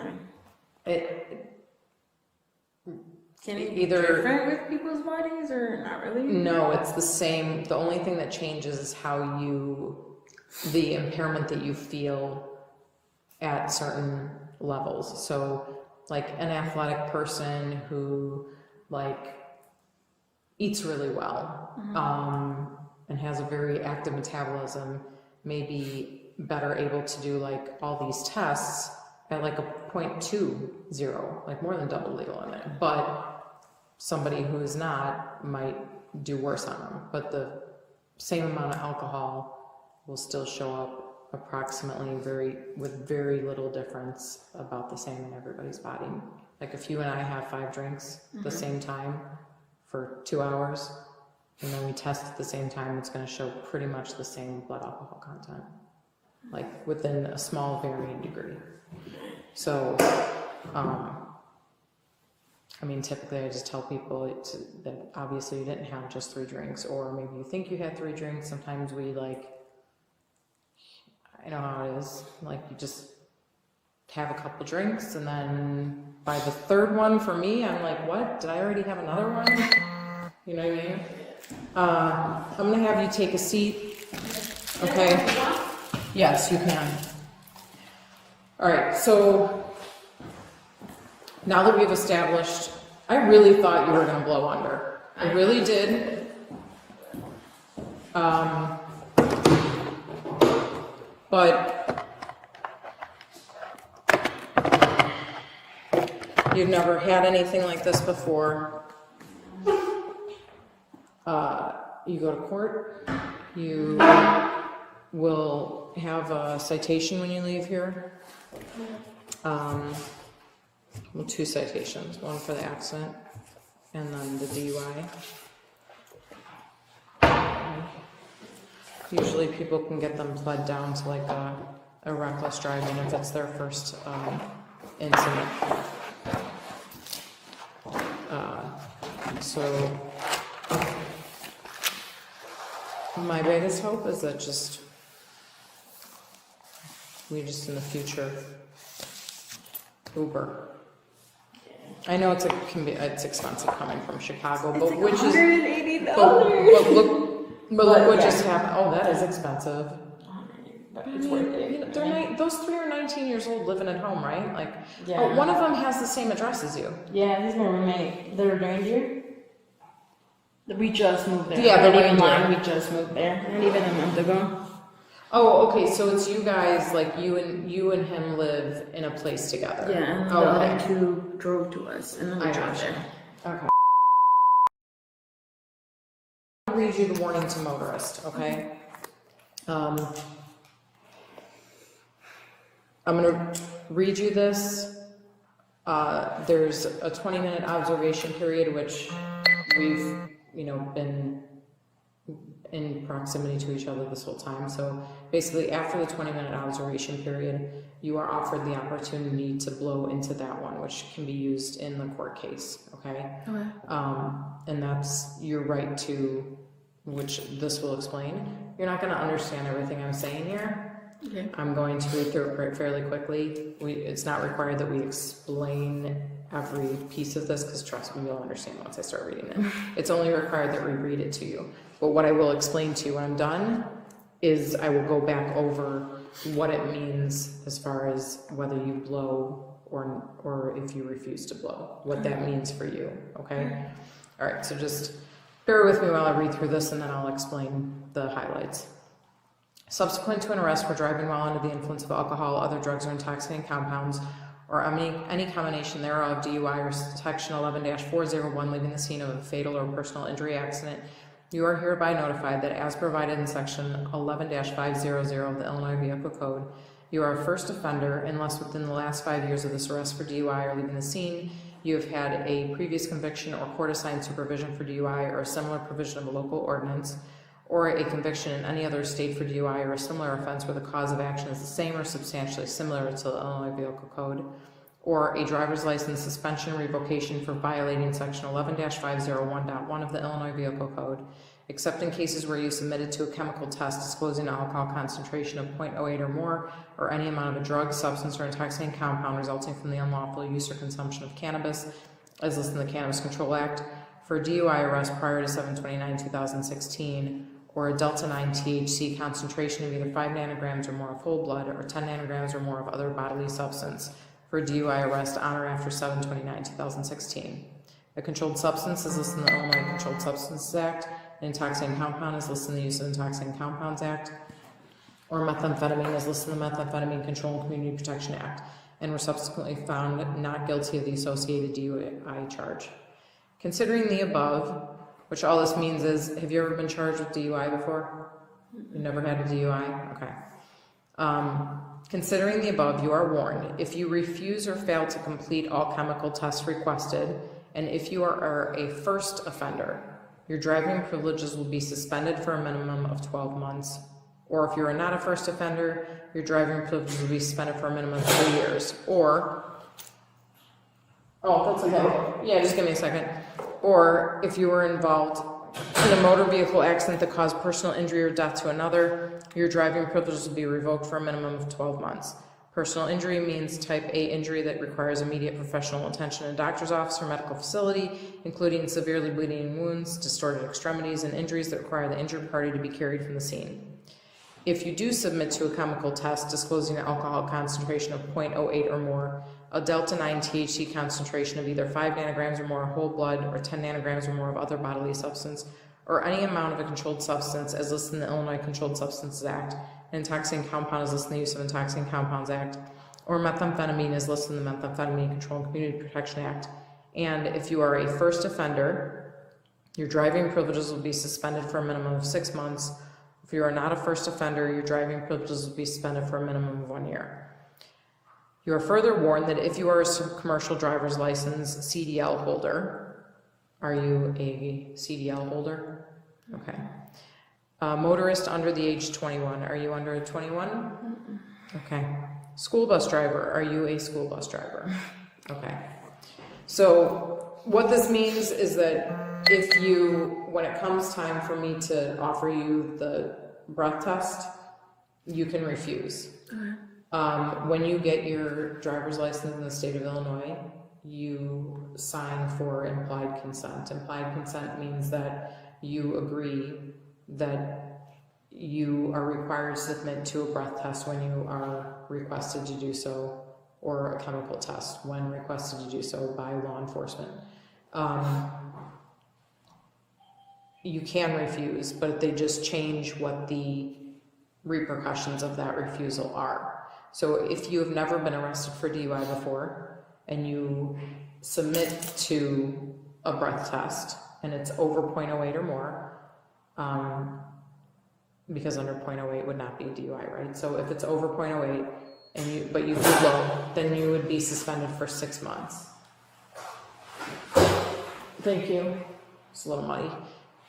Can it be different with people's bodies or not really? No, it's the same. The only thing that changes is the impairment that you feel at certain levels. So like an athletic person who like eats really well, and has a very active metabolism may be better able to do like all these tests at like a 0.20, like more than double legal limit. But somebody who is not might do worse on them. But the same amount of alcohol will still show up approximately with very little difference, about the same in everybody's body. Like if you and I have 5 drinks at the same time for 2 hours, and then we test at the same time, it's going to show pretty much the same blood alcohol content, like within a small varying degree. So, I mean, typically I just tell people that obviously you didn't have just 3 drinks, or maybe you think you had 3 drinks. Sometimes we like, I know how it is, like you just have a couple drinks and then by the 3rd one for me, I'm like, what? Did I already have another one? You know what I mean? I'm gonna have you take a seat, okay? Yes, you can. All right, so now that we've established, I really thought you were gonna blow under. I really did. But you've never had anything like this before. You go to court, you will have a citation when you leave here. Well, 2 citations, one for the accident and then the DUI. Usually people can get them pled down to like a reckless driving if it's their first incident. So my biggest hope is that we just in the future Uber. I know it's expensive coming from Chicago, but which is but look what just happened. Oh, that is expensive. But it's worth it. You know, those 3 are 19 years old living at home, right? Like, yeah. Oh, one of them has the same address as you. Yeah, he's my roommate. The reindeer. We just moved there. Yeah, the reindeer. We just moved there. Not even a month ago. Oh, okay. So it's you guys, like you and him live in a place together. Yeah, and the other 2 drove to us, and then we drove there. Okay. I'll read you the warning to motorists, okay? I'm going to read you this. There's a 20-minute observation period, which we've, been in proximity to each other this whole time. So basically, after the 20-minute observation period, you are offered the opportunity to blow into that one, which can be used in the court case, okay? Okay. And that's your right to, which this will explain. You're not going to understand everything I'm saying here. Okay. I'm going to read through it fairly quickly. It's not required that we explain every piece of this, because trust me, you'll understand once I start reading it. It's only required that we read it to you. But what I will explain to you when I'm done is I will go back over what it means as far as whether you blow or if you refuse to blow, what that means for you, okay? All right, so just bear with me while I read through this and then I'll explain the highlights. Subsequent to an arrest for driving while under the influence of alcohol, other drugs, or intoxicating compounds, or any combination thereof, DUI or Section 11-401, leaving the scene of a fatal or personal injury accident, you are hereby notified that as provided in Section 11-500 of the Illinois Vehicle Code, you are a first offender unless within the last 5 years of this arrest for DUI or leaving the scene, you have had a previous conviction or court-assigned supervision for DUI or a similar provision of a local ordinance, or a conviction in any other state for DUI or a similar offense where the cause of action is the same or substantially similar to the Illinois Vehicle Code, or a driver's license suspension revocation for violating Section 11-501.1 of the Illinois Vehicle Code, except in cases where you submitted to a chemical test disclosing an alcohol concentration of 0.08 or more, or any amount of a drug, substance, or intoxicating compound resulting from the unlawful use or consumption of cannabis, as listed in the Cannabis Control Act, for a DUI arrest prior to 7/29/2016, or a Delta 9 THC concentration of either 5 nanograms or more of whole blood, or 10 nanograms or more of other bodily substance, for a DUI arrest on or after 7/29/2016. A controlled substance is listed in the Illinois Controlled Substances Act. An intoxicating compound is listed in the Use of Intoxicating Compounds Act. Or methamphetamine is listed in the Methamphetamine Control and Community Protection Act, and were subsequently found not guilty of the associated DUI charge. Considering the above, which all this means is, have you ever been charged with DUI before? You never had a DUI? Okay. Considering the above, you are warned. If you refuse or fail to complete all chemical tests requested, and if you are a first offender, your driving privileges will be suspended for a minimum of 12 months Or if you are not a first offender, your driving privileges will be suspended for a minimum of 3 years. Or, oh, that's okay. Yeah, just give me a second. Or if you were involved in a motor vehicle accident that caused personal injury or death to another, your driving privileges will be revoked for a minimum of 12 months. Personal injury means type A injury that requires immediate professional attention in a doctor's office or medical facility, including severely bleeding wounds, distorted extremities, and injuries that require the injured party to be carried from the scene. If you do submit to a chemical test disclosing an alcohol concentration of 0.08 or more, a delta 9 THC concentration of either 5 nanograms or more of whole blood or 10 nanograms or more of other bodily substance, or any amount of a controlled substance as listed in the Illinois Controlled Substances Act, an intoxicating compound is listed in the Use of Intoxicating Compounds Act, or methamphetamine is listed in the Methamphetamine Control and Community Protection Act. And if you are a first offender, your driving privileges will be suspended for a minimum of 6 months. If you are not a first offender, your driving privileges will be suspended for a minimum of 1 year. You are further warned that if you are a commercial driver's license CDL holder, are you a CDL holder? Okay. Motorist under the age 21, are you under 21? Okay. School bus driver, are you a school bus driver? Okay. So what this means is that if you, when it comes time for me to offer you the breath test, you can refuse. When you get your driver's license in the state of Illinois, you sign for implied consent. Implied consent means that you agree that you are required to submit to a breath test when you are requested to do so, or a chemical test when requested to do so by law enforcement. You can refuse, but they just change what the repercussions of that refusal are. So if you have never been arrested for DUI before and you submit to a breath test and it's over 0.08 or more, because under 0.08 would not be a DUI, right? So if it's over 0.08 and but you do blow, then you would be suspended for 6 months. Thank you. It's a little muddy.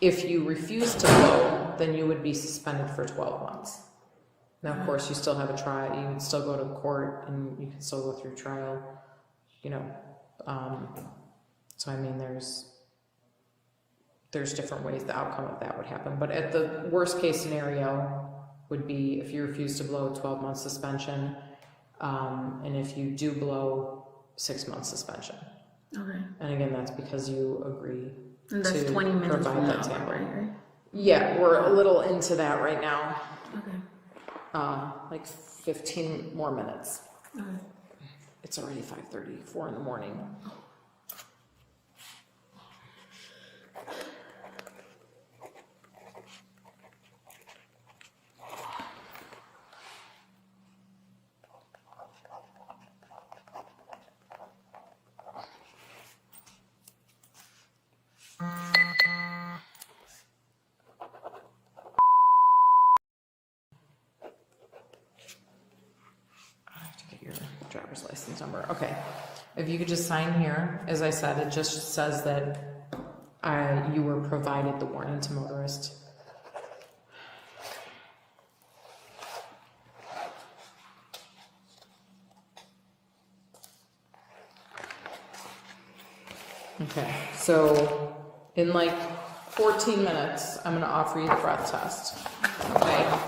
If you refuse to blow, then you would be suspended for 12 months. Now, of course, you still have a trial. You would still go to court, and you can still go through trial. You know, so I mean, there's different ways the outcome of that would happen. But at the worst case scenario would be if you refuse to blow, 12-month suspension, and if you do blow, 6 months suspension. Okay. And again, that's because you agree. And that's to 20 minutes provide from that now, sample. right? Yeah, we're a little into that right now. Okay. Like 15 more minutes. Okay. It's already 5:34 in the morning. Driver's license number. Okay. If you could just sign here, as I said, it just says that you were provided the warning to motorist. Okay. So in like 14 minutes, I'm going to offer you the breath test. Okay.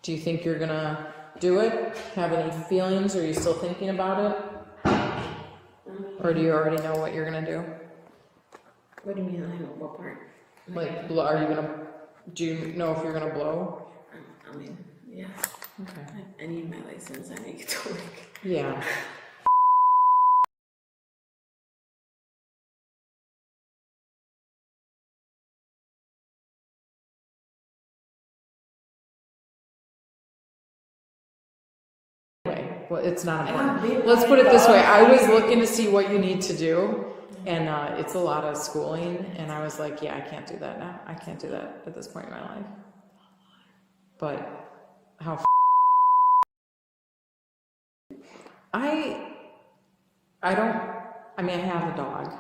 Do you think you're going to do it? Have any feelings? Are you still thinking about it? Or do you already know what you're gonna do? What do you mean? I know what part? Like, are you gonna? Do you know if you're gonna blow? I mean, yeah. Okay. I need my license. I make it to work. Yeah. Well, it's not important. Let's put it this way. I was looking to see what you need to do, and it's a lot of schooling, and I was like, yeah, I can't do that now. I can't do that at this point in my life. But how I don't, I mean, I have a dog.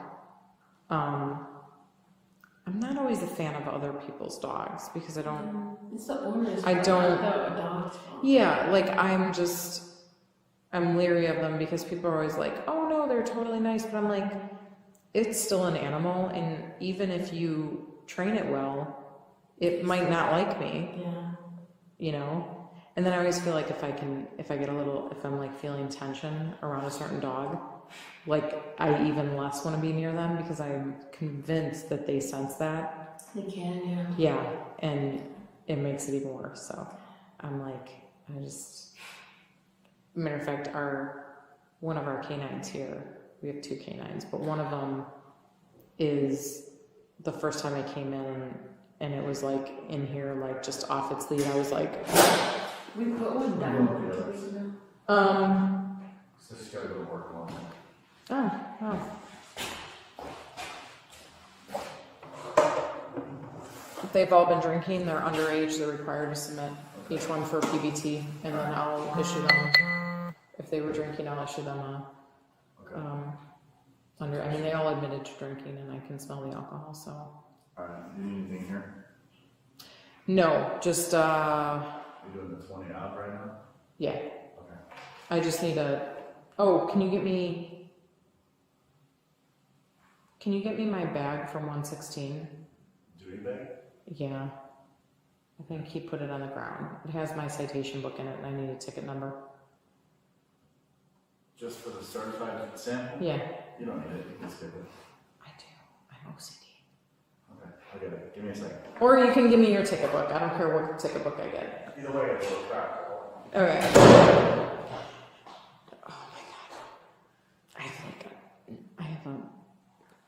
I'm not always a fan of other people's dogs because I don't. It's the owner's I don't. The dog's fault. Yeah, like I'm leery of them because people are always like, oh no, they're totally nice, but I'm like, it's still an animal, and even if you train it well, it might not like me. Yeah. You know? And then I always feel like if I'm like feeling tension around a certain dog, like I even less want to be near them because I'm convinced that they sense that. They can, yeah. Yeah, and it makes it even worse. So I'm like, matter of fact, one of our canines here, we have 2 canines, but one of them is the first time I came in and it was like in here, like just off its lead. I was like, we put one down 2 weeks ago. So she's gotta go to work tomorrow. Oh. They've all been drinking. They're underage. They're required to submit each one for a PBT, and then I'll issue them. If they were drinking, I'll issue them they all admitted to drinking, and I can smell the alcohol. So. All right. You need anything here? No, just You're doing the 20 out right now. Yeah. Okay. I just need can you get me my bag from 116? Duty bag? Yeah. I think he put it on the ground. It has my citation book in it, and I need a ticket number. Just for the certified sample? Yeah. You don't need it. You can skip it. I do. I'm OCD. Okay. I'll get it. Give me a second. Or you can give me your ticket book. I don't care what ticket book I get. Either way, it's a little crap. Okay. Oh my god. I have a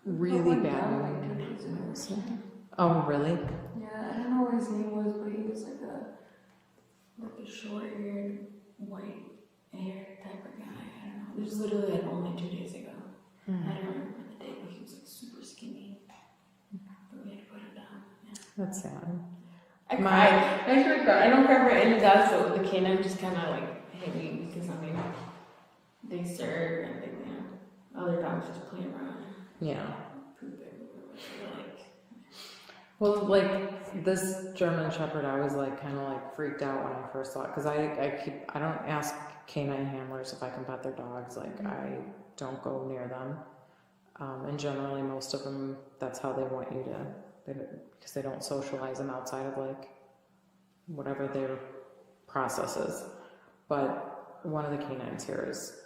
really bad memory. Oh, really? Yeah, I don't know what his name was, but he was like a short-haired, white-haired type of guy. I don't know. It was literally like only 2 days ago. I don't remember the day, but he was like super skinny. But we had to put him down. Yeah. That's sad. I cried. I actually cried. I don't cry for any dogs, so the canine just kind of like hit me because they serve and other dogs just play around. Yeah. Poop everywhere. Well, like this German Shepherd, I was like kind of like freaked out when I first saw it because I don't ask canine handlers if I can pet their dogs. Like I don't go near them, and generally most of them that's how they want you to, because they don't socialize them outside of like whatever their process is. But one of the canines here is,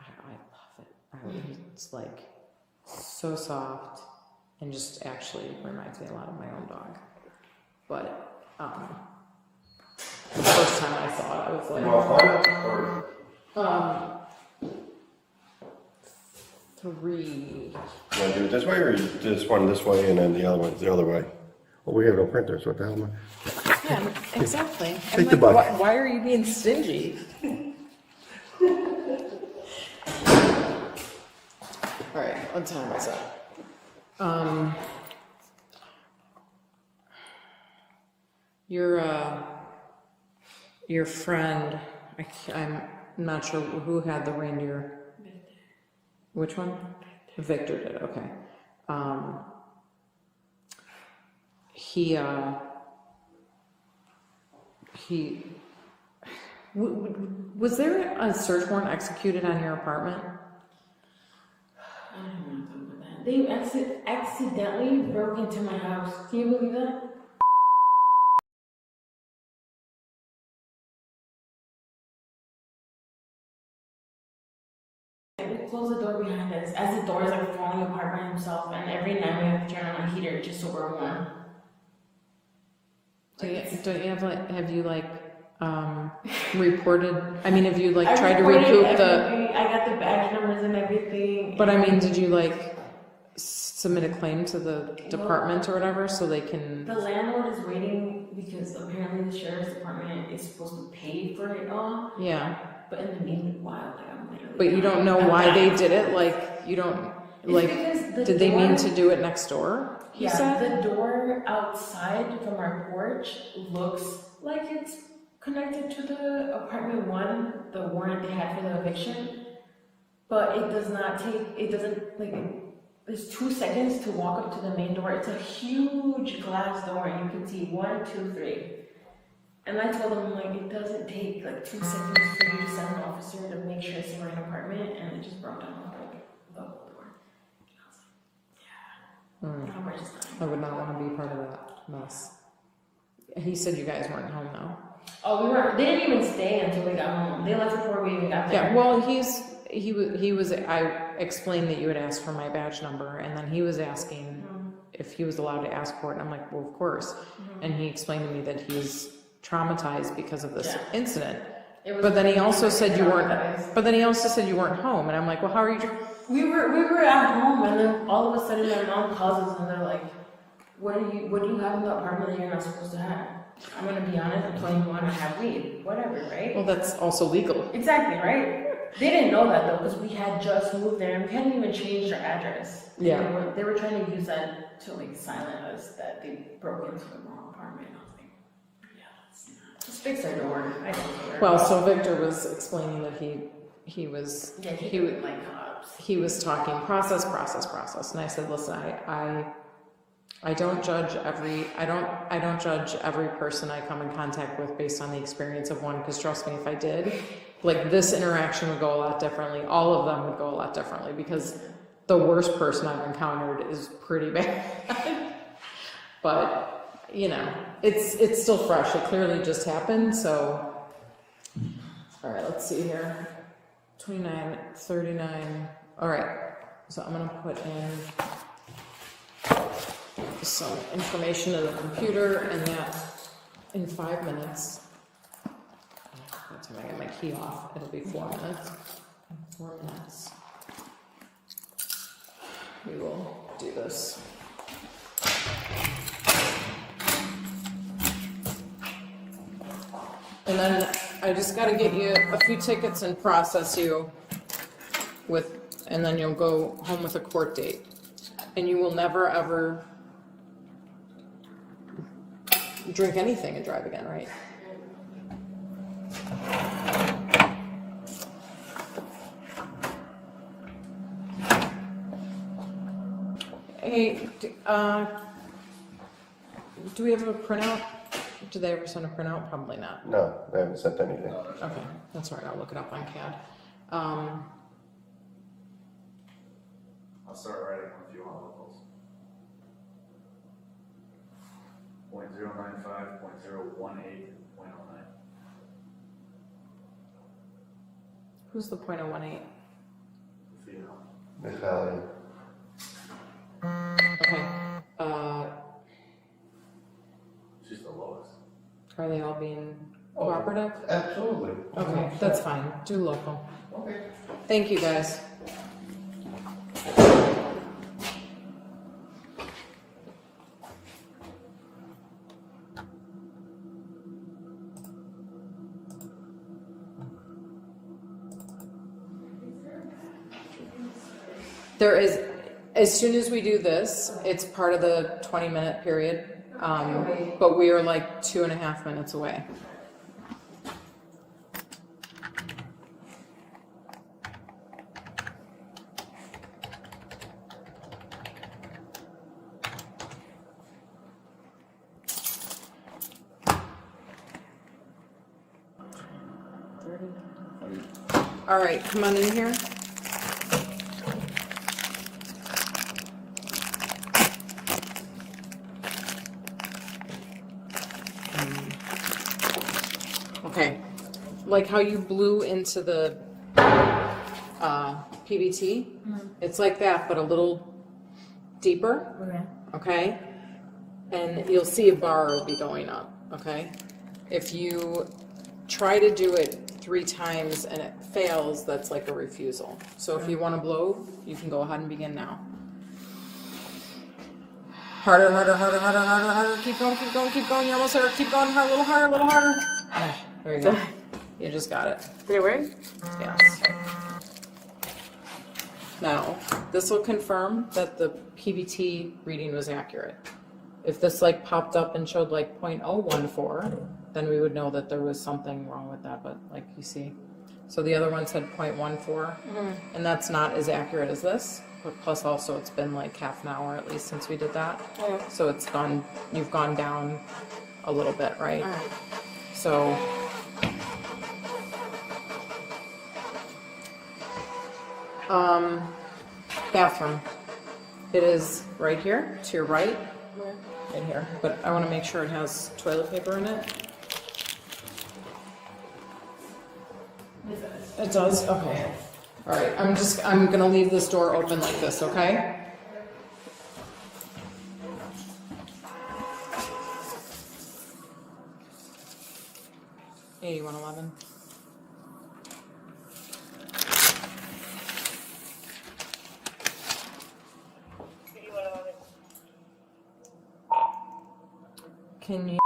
I love it. It's like so soft. And just actually reminds me a lot of my own dog. But the first time I saw it, I was like, 3. You want to do it this way, or you do this one this way and then the other one the other way? Well, we have no printers. What the hell? Yeah, exactly. Take the buck. Why are you being stingy? All right, what time is it? Your friend, I'm not sure who had the reindeer. Which one? Victor did, okay. Was there a search warrant executed on your apartment? I don't know about that. They accidentally broke into my house. Can you believe that? They closed the door behind us as the door is like falling apart by himself, and every night we have to turn on a heater just so we're warm. Have you reported? I mean, have you tried to recoup I got the badge numbers and everything. But I mean, did you submit a claim to the department or whatever so they can? The landlord is waiting because apparently the sheriff's department is supposed to pay for it all. Yeah. But in the meanwhile, I'm literally. But you don't know why they did it. You don't did they mean to do it next door? He said the door outside from our porch looks like it's connected to the apartment 1, the warrant they had for the eviction, but it doesn't there's 2 seconds to walk up to the main door. It's a huge glass door, and you can see 1, 2, 3. And I told them, like, it doesn't take like 2 seconds for you to send an officer to make sure it's the right apartment, and it just broke down like the whole door. And I was like, yeah. No, we're just not. I would not want to be part of that mess. He said you guys weren't home though. Oh, we weren't. They didn't even stay until we got home. They left before we even got there. Yeah, well, he was. I explained that you had asked for my badge number, and then he was asking if he was allowed to ask for it, and I'm like, well, of course. And he explained to me that he's traumatized because of this incident. But then he also said you weren't. But then he also said you weren't home, and I'm like, well, how are you? We were at home, and then all of a sudden, my mom calls us, and they're like, "What do you have in the apartment that you're not supposed to have?" I'm gonna be honest. I'm 21. I have weed. Whatever, right? Well, that's also legal. Exactly, right? They didn't know that though, because we had just moved there, and we hadn't even changed our address. Yeah. They were trying to use that to like silence us that they broke into the wrong apartment. I was like, yeah, that's not. Just fix our door. I don't care. Well, so Victor was explaining that he was like cops. He was talking process, and I said, listen, I don't judge every person I come in contact with based on the experience of one, because trust me, if I did, like, this interaction would go a lot differently. All of them would go a lot differently, because the worst person I've encountered is pretty bad. But, you know, it's still fresh. It clearly just happened, so. All right, let's see here. 29, 39. All right, so I'm gonna put in some information in the computer, and that in 5 minutes, by the time I get my key off, it'll be 4 minutes. In 4 minutes, we will do this. And then I just got to get you a few tickets and process you with, and then you'll go home with a court date. And you will never ever drink anything and drive again, right? Hey, do we have a printout? Did they ever send a printout? Probably not. No, they haven't sent anything. Okay, that's all right. I'll look it up on CAD. I'll start writing on a few articles. 0.095, 0.018, 0.09. Who's the 0.018? Female. Natalia. Okay. She's the lowest. Are they all being cooperative? Absolutely. Okay, that's fine. Do local. Okay. Thank you, guys. There is, as soon as we do this, it's part of the 20-minute period, but we are like 2.5 minutes away. All right, come on in here. Okay, like how you blew into the PBT, it's like that, but a little deeper. Okay, and you'll see a bar will be going up. Okay, if you try to do it 3 times and it fails, that's like a refusal. So if you want to blow, you can go ahead and begin now. Harder, harder, harder, harder, harder, harder. Keep going, keep going, keep going. You're almost there. Keep going, hard, a little harder, a little harder. There you go. You just got it. Did it work? Yes. Now, this will confirm that the PBT reading was accurate. If this like popped up and showed like 0.014, then we would know that there was something wrong with that, but like you see. So the other one said 0.14, and that's not as accurate as this. But plus also it's been like half an hour at least since we did that. Yeah. So you've gone down a little bit, right? All right. So bathroom. It is right here to your right. Where? Right here. But I want to make sure it has toilet paper in it. It does? Okay. All right. I'm going to leave this door open like this, okay? $81.11. Can you?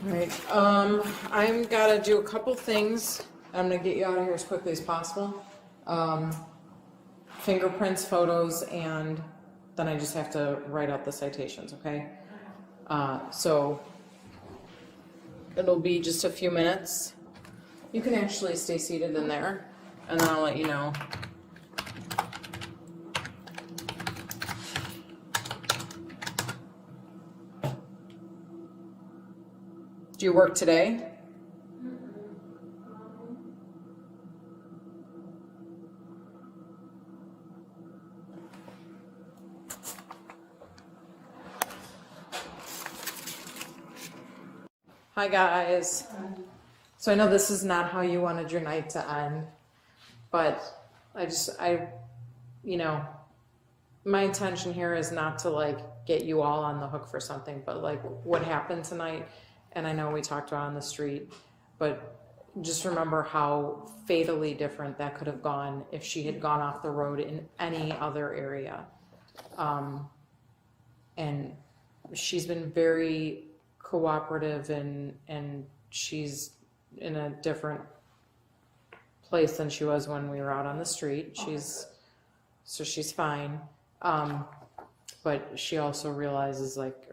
All right, I'm gotta do a couple things. I'm gonna get you out of here as quickly as possible. Fingerprints, photos, and then I just have to write out the citations, okay? So it'll be just a few minutes. You can actually stay seated in there, and then I'll let you know. Do you work today? Hi guys. So I know this is not how you wanted your night to end, but you know, my intention here is not to like get you all on the hook for something, but like what happened tonight. And I know we talked about on the street, but just remember how fatally different that could have gone if she had gone off the road in any other area. And she's been very cooperative and she's in a different place than she was when we were out on the street. She's fine. But she also realizes like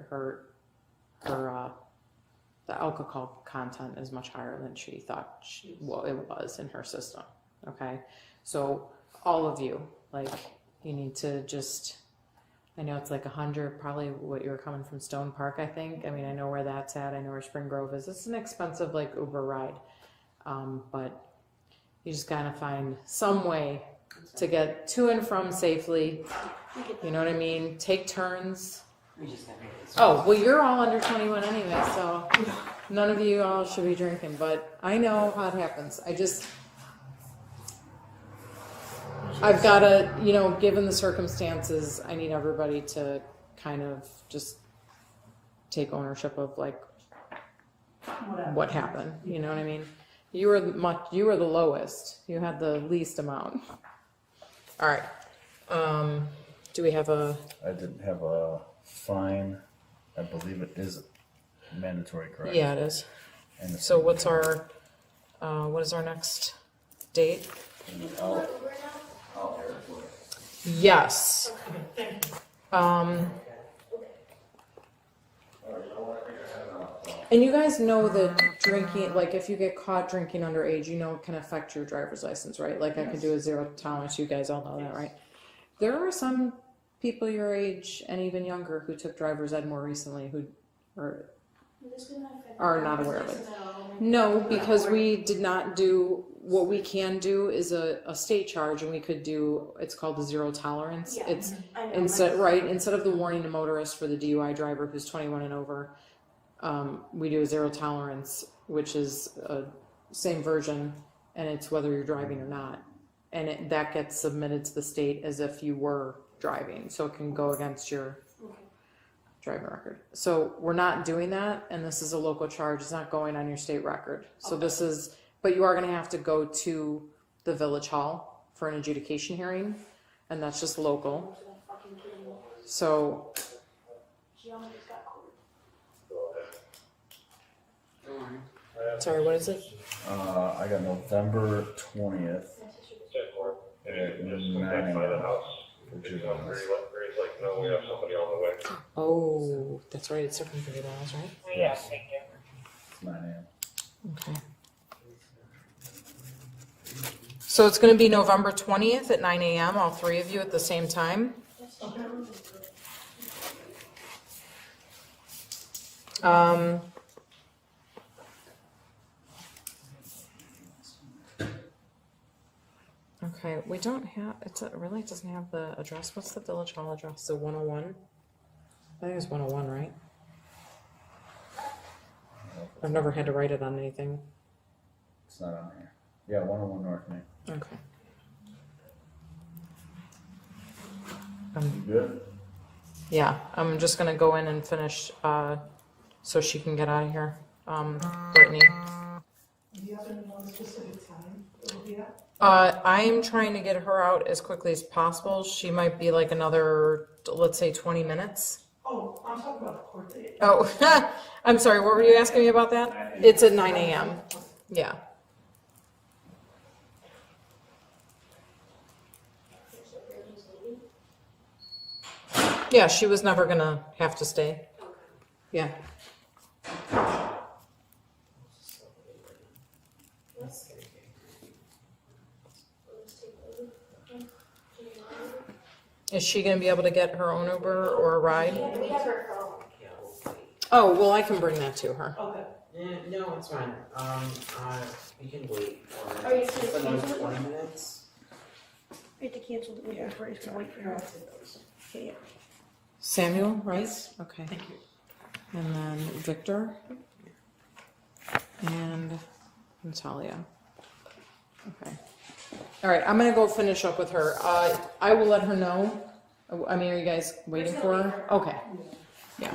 the alcohol content is much higher than she thought it was in her system. Okay. So all of you, like, you need to just, I know it's like 100, probably what you were coming from Stone Park, I think. I mean, I know where that's at. I know where Spring Grove is. It's an expensive, like, Uber ride. But you just gotta find some way to get to and from safely. You know what I mean? Take turns. Oh, well, you're all under 21 anyway, so none of you all should be drinking, but I know how it happens. I've got to, you know, given the circumstances, I need everybody to kind of just take ownership of like what happened. You know what I mean? You were the lowest. You had the least amount. All right. Do we have a? I didn't have a fine. I believe it is mandatory, correct? Yeah, it is. And So what's our, what is our next date? Yes. And you guys know that drinking, like if you get caught drinking underage, you know it can affect your driver's license, right? Like I could do a 0 tolerance. You guys all know that, right? There are some people your age and even younger who took driver's ed more recently who are not aware of it. No, because we did not do, what we can do is a state charge, and we could do, it's called the 0 tolerance. It's instead of the warning to motorists for the DUI driver who's 21 and over, we do a 0 tolerance, which is a same version, and it's whether you're driving or not. And that gets submitted to the state as if you were driving, so it can go against your driving record. So we're not doing that, and this is a local charge. It's not going on your state record. So this is, but you are going to have to go to the village hall for an adjudication hearing, and that's just local. So sorry, what is it? I got November 20th at 9 a.m. No, we have somebody on the way. Oh, that's right. It's different for $30, right? Yes. 9 a.m. Okay. So it's going to be November 20th at 9 a.m., all three of you at the same time. Okay, we don't have, it really doesn't have the address. What's the village hall address? The 101? I think it's 101, right? I've never had to write it on anything. It's not on here. Yeah, 101 North Main. Okay. You good? Yeah, I'm just gonna go in and finish, so she can get out of here. Brittany. Do you happen to know the specific time it will be at? I'm trying to get her out as quickly as possible. She might be like another, let's say 20 minutes. Oh, I'm talking about the court date. Oh, I'm sorry, what were you asking me about that? It's at 9 a.m. Yeah. Yeah, she was never gonna have to stay. Yeah. Is she gonna be able to get her own Uber or a ride? We have her phone. Oh, well, I can bring that to her. Okay. No, it's fine. We can wait for Are you just gonna another cancel it? 20 minutes. We have to cancel the Uber first to wait for her. Okay, yeah. Samuel, right? Okay. Thank you. And then Victor. And Natalia. Okay. All right, I'm gonna go finish up with her. I will let her know. I mean, are you guys waiting for her? Okay. Yeah.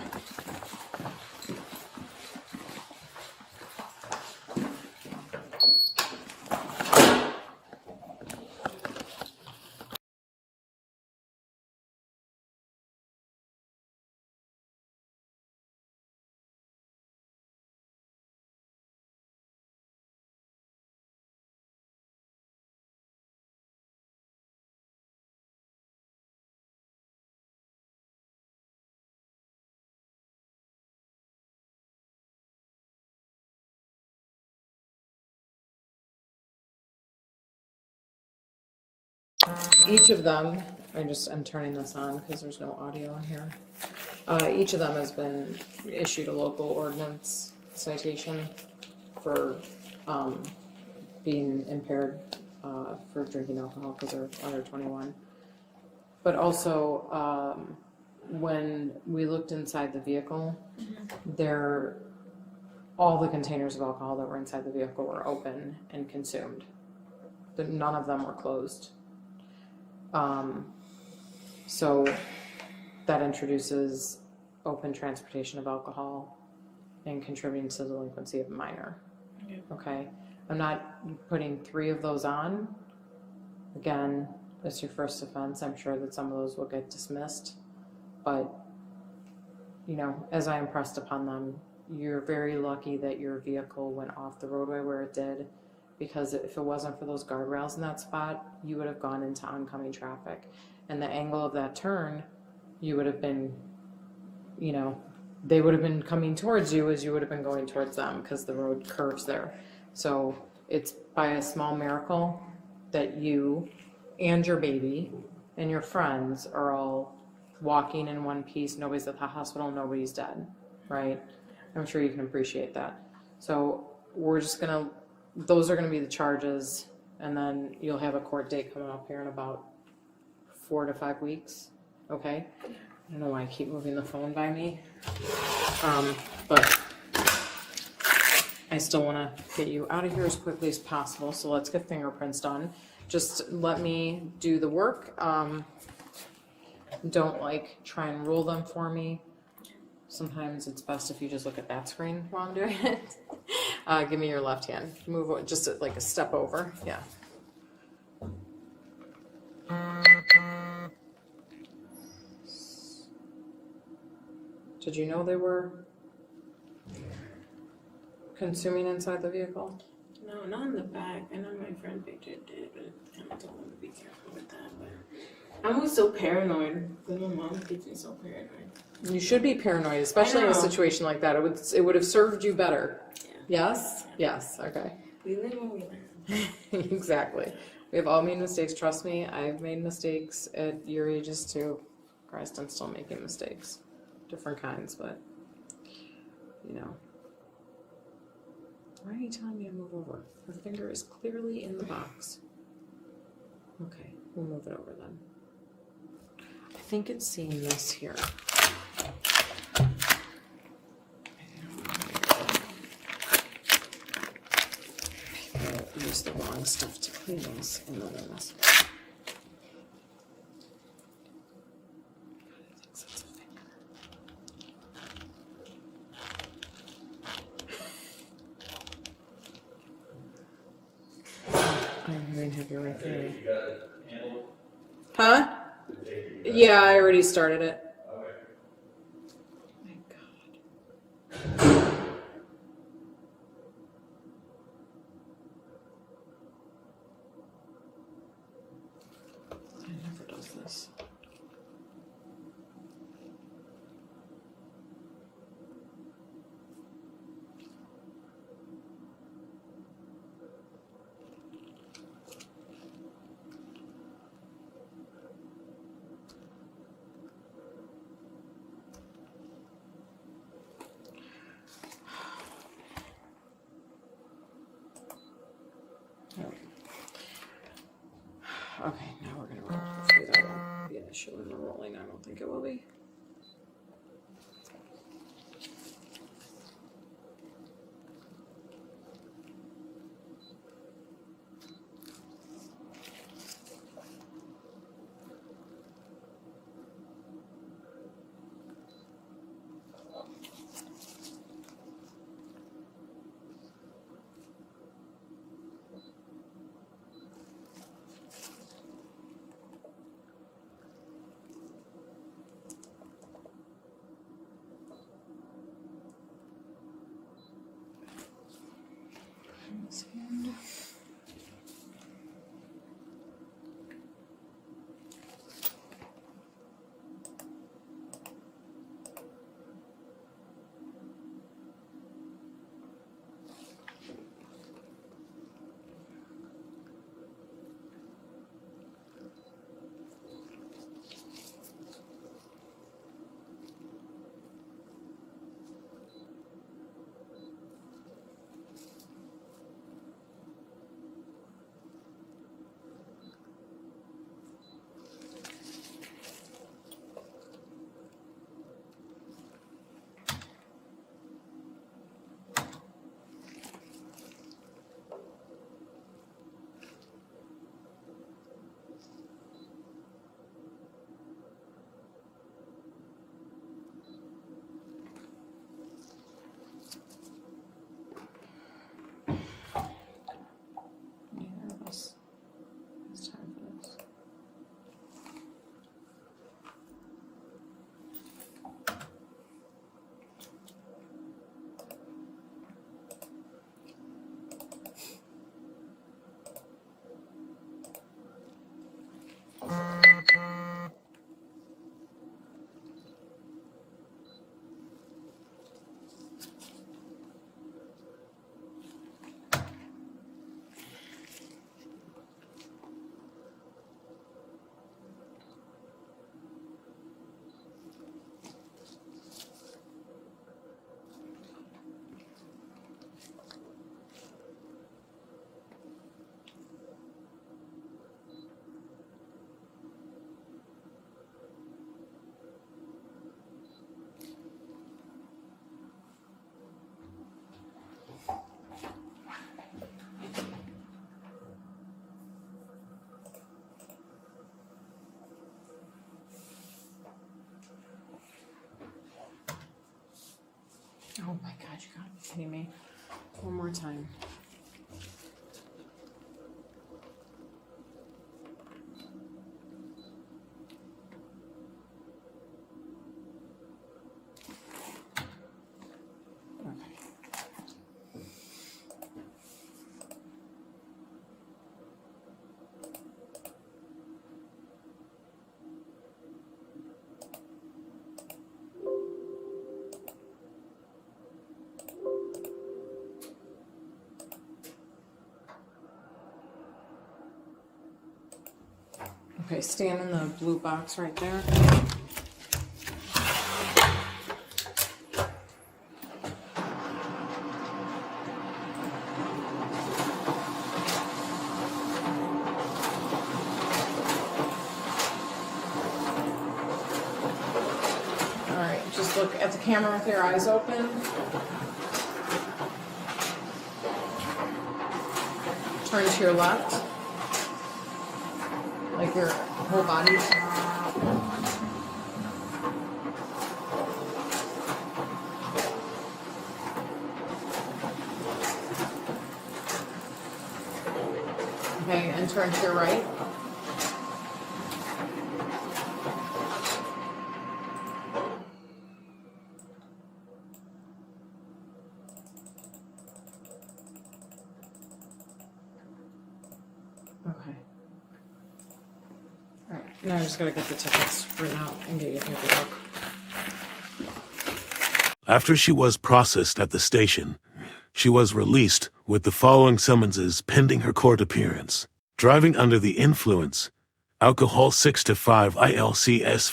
Each of them, I'm turning this on because there's no audio in here. Each of them has been issued a local ordinance citation for being impaired for drinking alcohol because they're under 21. But also, when we looked inside the vehicle, all the containers of alcohol that were inside the vehicle were open and consumed. None of them were closed. So that introduces open transportation of alcohol and contributing to the delinquency of a minor. Okay, I'm not putting 3 of those on. Again, it's your first offense. I'm sure that some of those will get dismissed, but you know, as I impressed upon them, you're very lucky that your vehicle went off the roadway where it did, because if it wasn't for those guardrails in that spot, you would have gone into oncoming traffic. And the angle of that turn, you would have been, you know, they would have been coming towards you as you would have been going towards them because the road curves there. So it's by a small miracle that you and your baby and your friends are all walking in one piece. Nobody's at the hospital, nobody's dead, right? I'm sure you can appreciate that. So we're just gonna, those are gonna be the charges, and then you'll have a court date coming up here in about 4 to 5 weeks, okay? I don't know why I keep moving the phone by me, but I still wanna get you out of here as quickly as possible, so let's get fingerprints done. Just let me do the work. Don't try and rule them for me. Sometimes it's best if you just look at that screen while I'm doing it. Give me your left hand. Move just like a step over. Yeah. Did you know they were consuming inside the vehicle? No, not in the back. I know my friend Victor did, but I told him to be careful with that. But I'm always so paranoid because my mom gets me so paranoid. You should be paranoid, especially in a situation like that. It would have served you better. Yeah. Yes? Yeah. Yes. Okay. We live and we learn. Exactly. We have all made mistakes. Trust me, I've made mistakes at your ages too. Christ, I'm still making mistakes. Different kinds, but you know. Why are you telling me to move over? Her finger is clearly in the box. Okay, we'll move it over then. I think it's seeing this here. I'll use the wrong stuff to clean this and then this. I'm going to have you right there. Huh? Yeah, I already started it. My God. It never does this. Okay, now we're gonna roll. Hopefully that won't be an issue when we're rolling. I don't think it will be. You gotta be kidding me. One more time. Okay, stand in the blue box right there. Alright, just look at the camera with your eyes open. Turn to your left. Like your whole body. Okay, and turn to your right. Okay. Alright, now I just gotta get the tickets written out and get your paperwork. After she was processed at the station, she was released with the following summonses pending her court appearance. Driving under the influence, alcohol 6 to 5 ILCS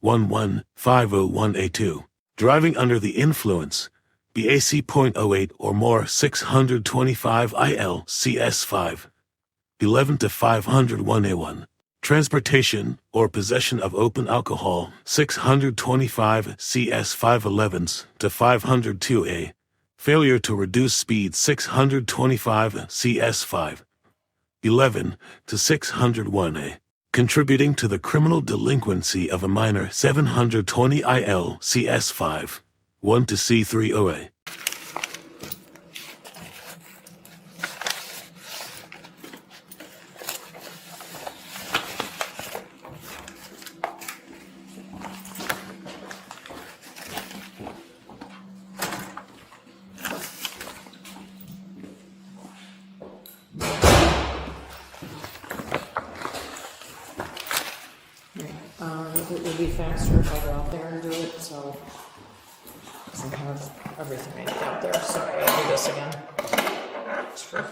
511501A2. Driving under the influence, BAC .08 or more 625 ILCS 511 to 501A1. Transportation or possession of open alcohol 625 CS 511s to 502A. Failure to reduce speed 625 CS 511 to 601A. Contributing to the criminal delinquency of a minor 720 IL CS 51 to C30A. It would be faster if I go out there and do it, so I have everything I need out there. Sorry, I'll do this again. Just for